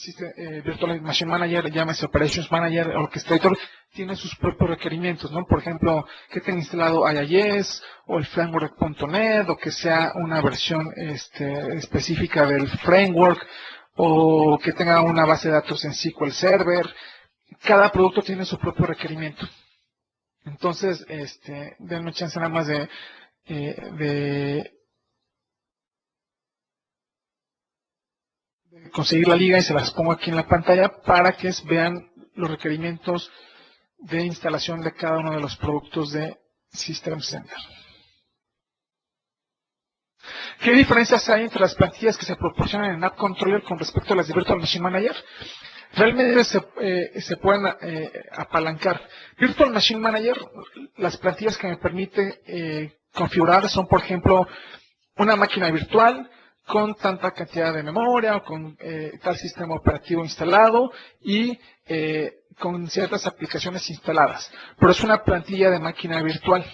Virtual Machine Manager, llámese Operations Manager, Orchestrator, tiene sus propios requerimientos, ¿no? Por ejemplo, que tenga instalado IIS o el framework.net o que sea una versión específica del framework o que tenga una base de datos en SQL Server. Cada producto tiene su propio requerimiento. Entonces, denme chance nada más de conseguir la liga y se las pongo aquí en la pantalla para que vean los requerimientos de instalación de cada uno de los productos de System Center. ¿Qué diferencias hay entre las plantillas que se proporcionan en App Controller con respecto a las de Virtual Machine Manager? Realmente se pueden apalancar. Virtual Machine Manager, las plantillas que me permite configurar son, por ejemplo, una máquina virtual con tanta cantidad de memoria o con tal sistema operativo instalado y con ciertas aplicaciones instaladas. Pero es una plantilla de máquina virtual.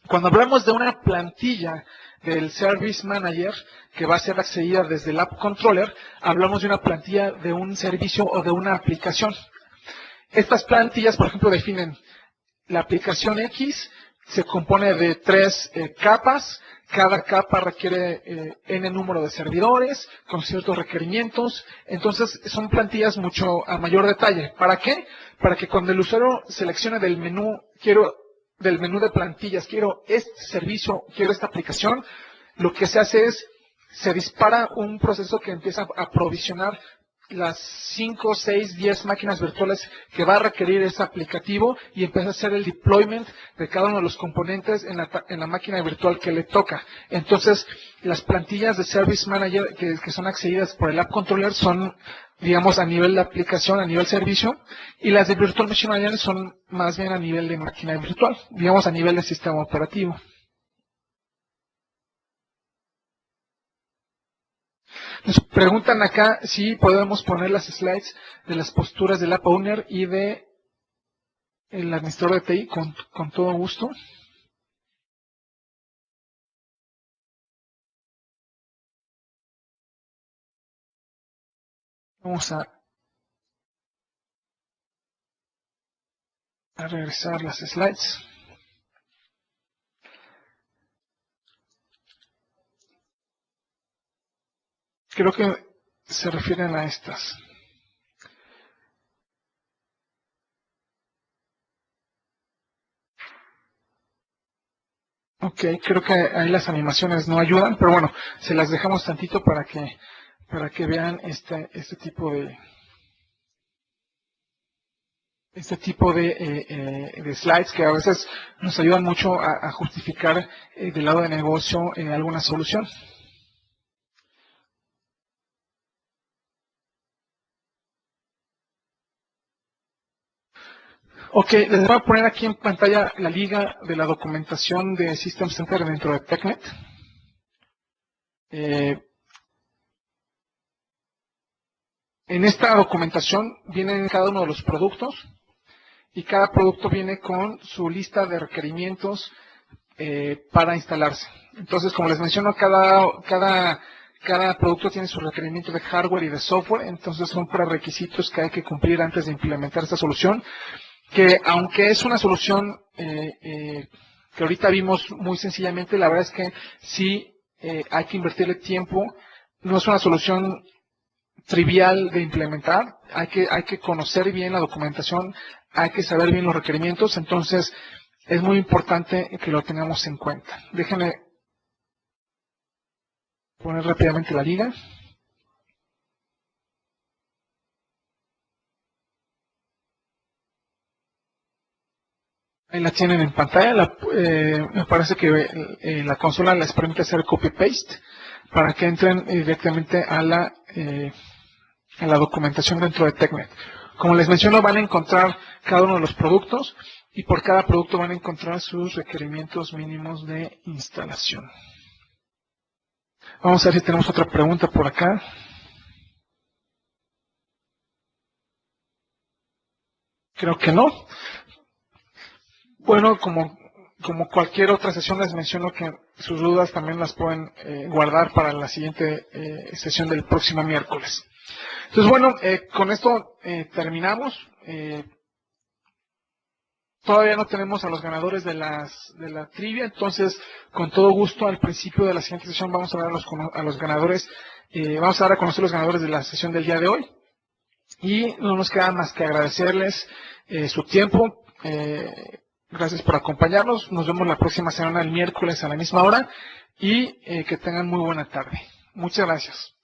Cuando hablamos de una plantilla del Service Manager que va a ser accedida desde el App Controller, hablamos de una plantilla de un servicio o de una aplicación. Estas plantillas, por ejemplo, definen la aplicación X, se compone de 3 capas. Cada capa requiere n número de servidores con ciertos requerimientos. Entonces son plantillas mucho a mayor detalle. ¿Para qué? Para que cuando el usuario seleccione del menú, del menú de plantillas, quiero este servicio, quiero esta aplicación, lo que se hace es, se dispara un proceso que empieza a provisionar las 5, 6, 10 máquinas virtuales que va a requerir ese aplicativo y empieza a hacer el deployment de cada uno de los componentes en la máquina virtual que le toca. Entonces, las plantillas de Service Manager que son accedidas por el App Controller son, digamos, a nivel de aplicación, a nivel servicio, y las de Virtual Machine Manager son más bien a nivel de máquina virtual, digamos, a nivel de sistema operativo. Nos preguntan acá si podemos poner las slides de las posturas del App Owner y de el administrador de TI con todo gusto. Vamos a regresar las slides. Creo que se refieren a estas. Ok, creo que ahí las animaciones no ayudan, pero bueno, se las dejamos tantito para que vean este tipo de slides que a veces nos ayudan mucho a justificar del lado de negocio alguna solución. Ok, les voy a poner aquí en pantalla la liga de la documentación de System Center dentro de TechNet. En esta documentación vienen cada uno de los productos y cada producto viene con su lista de requerimientos para instalarse. Entonces, como les menciono, cada producto tiene su requerimiento de hardware y de software, entonces son prerequisitos que hay que cumplir antes de implementar esta solución, que aunque es una solución que ahorita vimos muy sencillamente, la verdad es que sí hay que invertirle tiempo, no es una solución trivial de implementar, hay que conocer bien la documentación, hay que saber bien los requerimientos, entonces es muy importante que lo tengamos en cuenta. Déjenme poner rápidamente la liga. Ahí la tienen en pantalla. Me parece que la consola les permite hacer copy-paste para que entren directamente a la documentación dentro de TechNet. Como les menciono, van a encontrar cada uno de los productos y por cada producto van a encontrar sus requerimientos mínimos de instalación. Vamos a ver si tenemos otra pregunta por acá. Creo que no. Bueno, como cualquier otra sesión, les menciono que sus dudas también las pueden guardar para la siguiente sesión del próximo miércoles. Entonces, bueno, con esto terminamos. Todavía no tenemos a los ganadores de la trivia, entonces, con todo gusto, al principio de la siguiente sesión vamos a dar a los ganadores, vamos a dar a conocer los ganadores de la sesión del día de hoy. Y no nos queda más que agradecerles su tiempo. Gracias por acompañarnos. Nos vemos la próxima semana, el miércoles a la misma hora. Y que tengan muy buena tarde. Muchas gracias.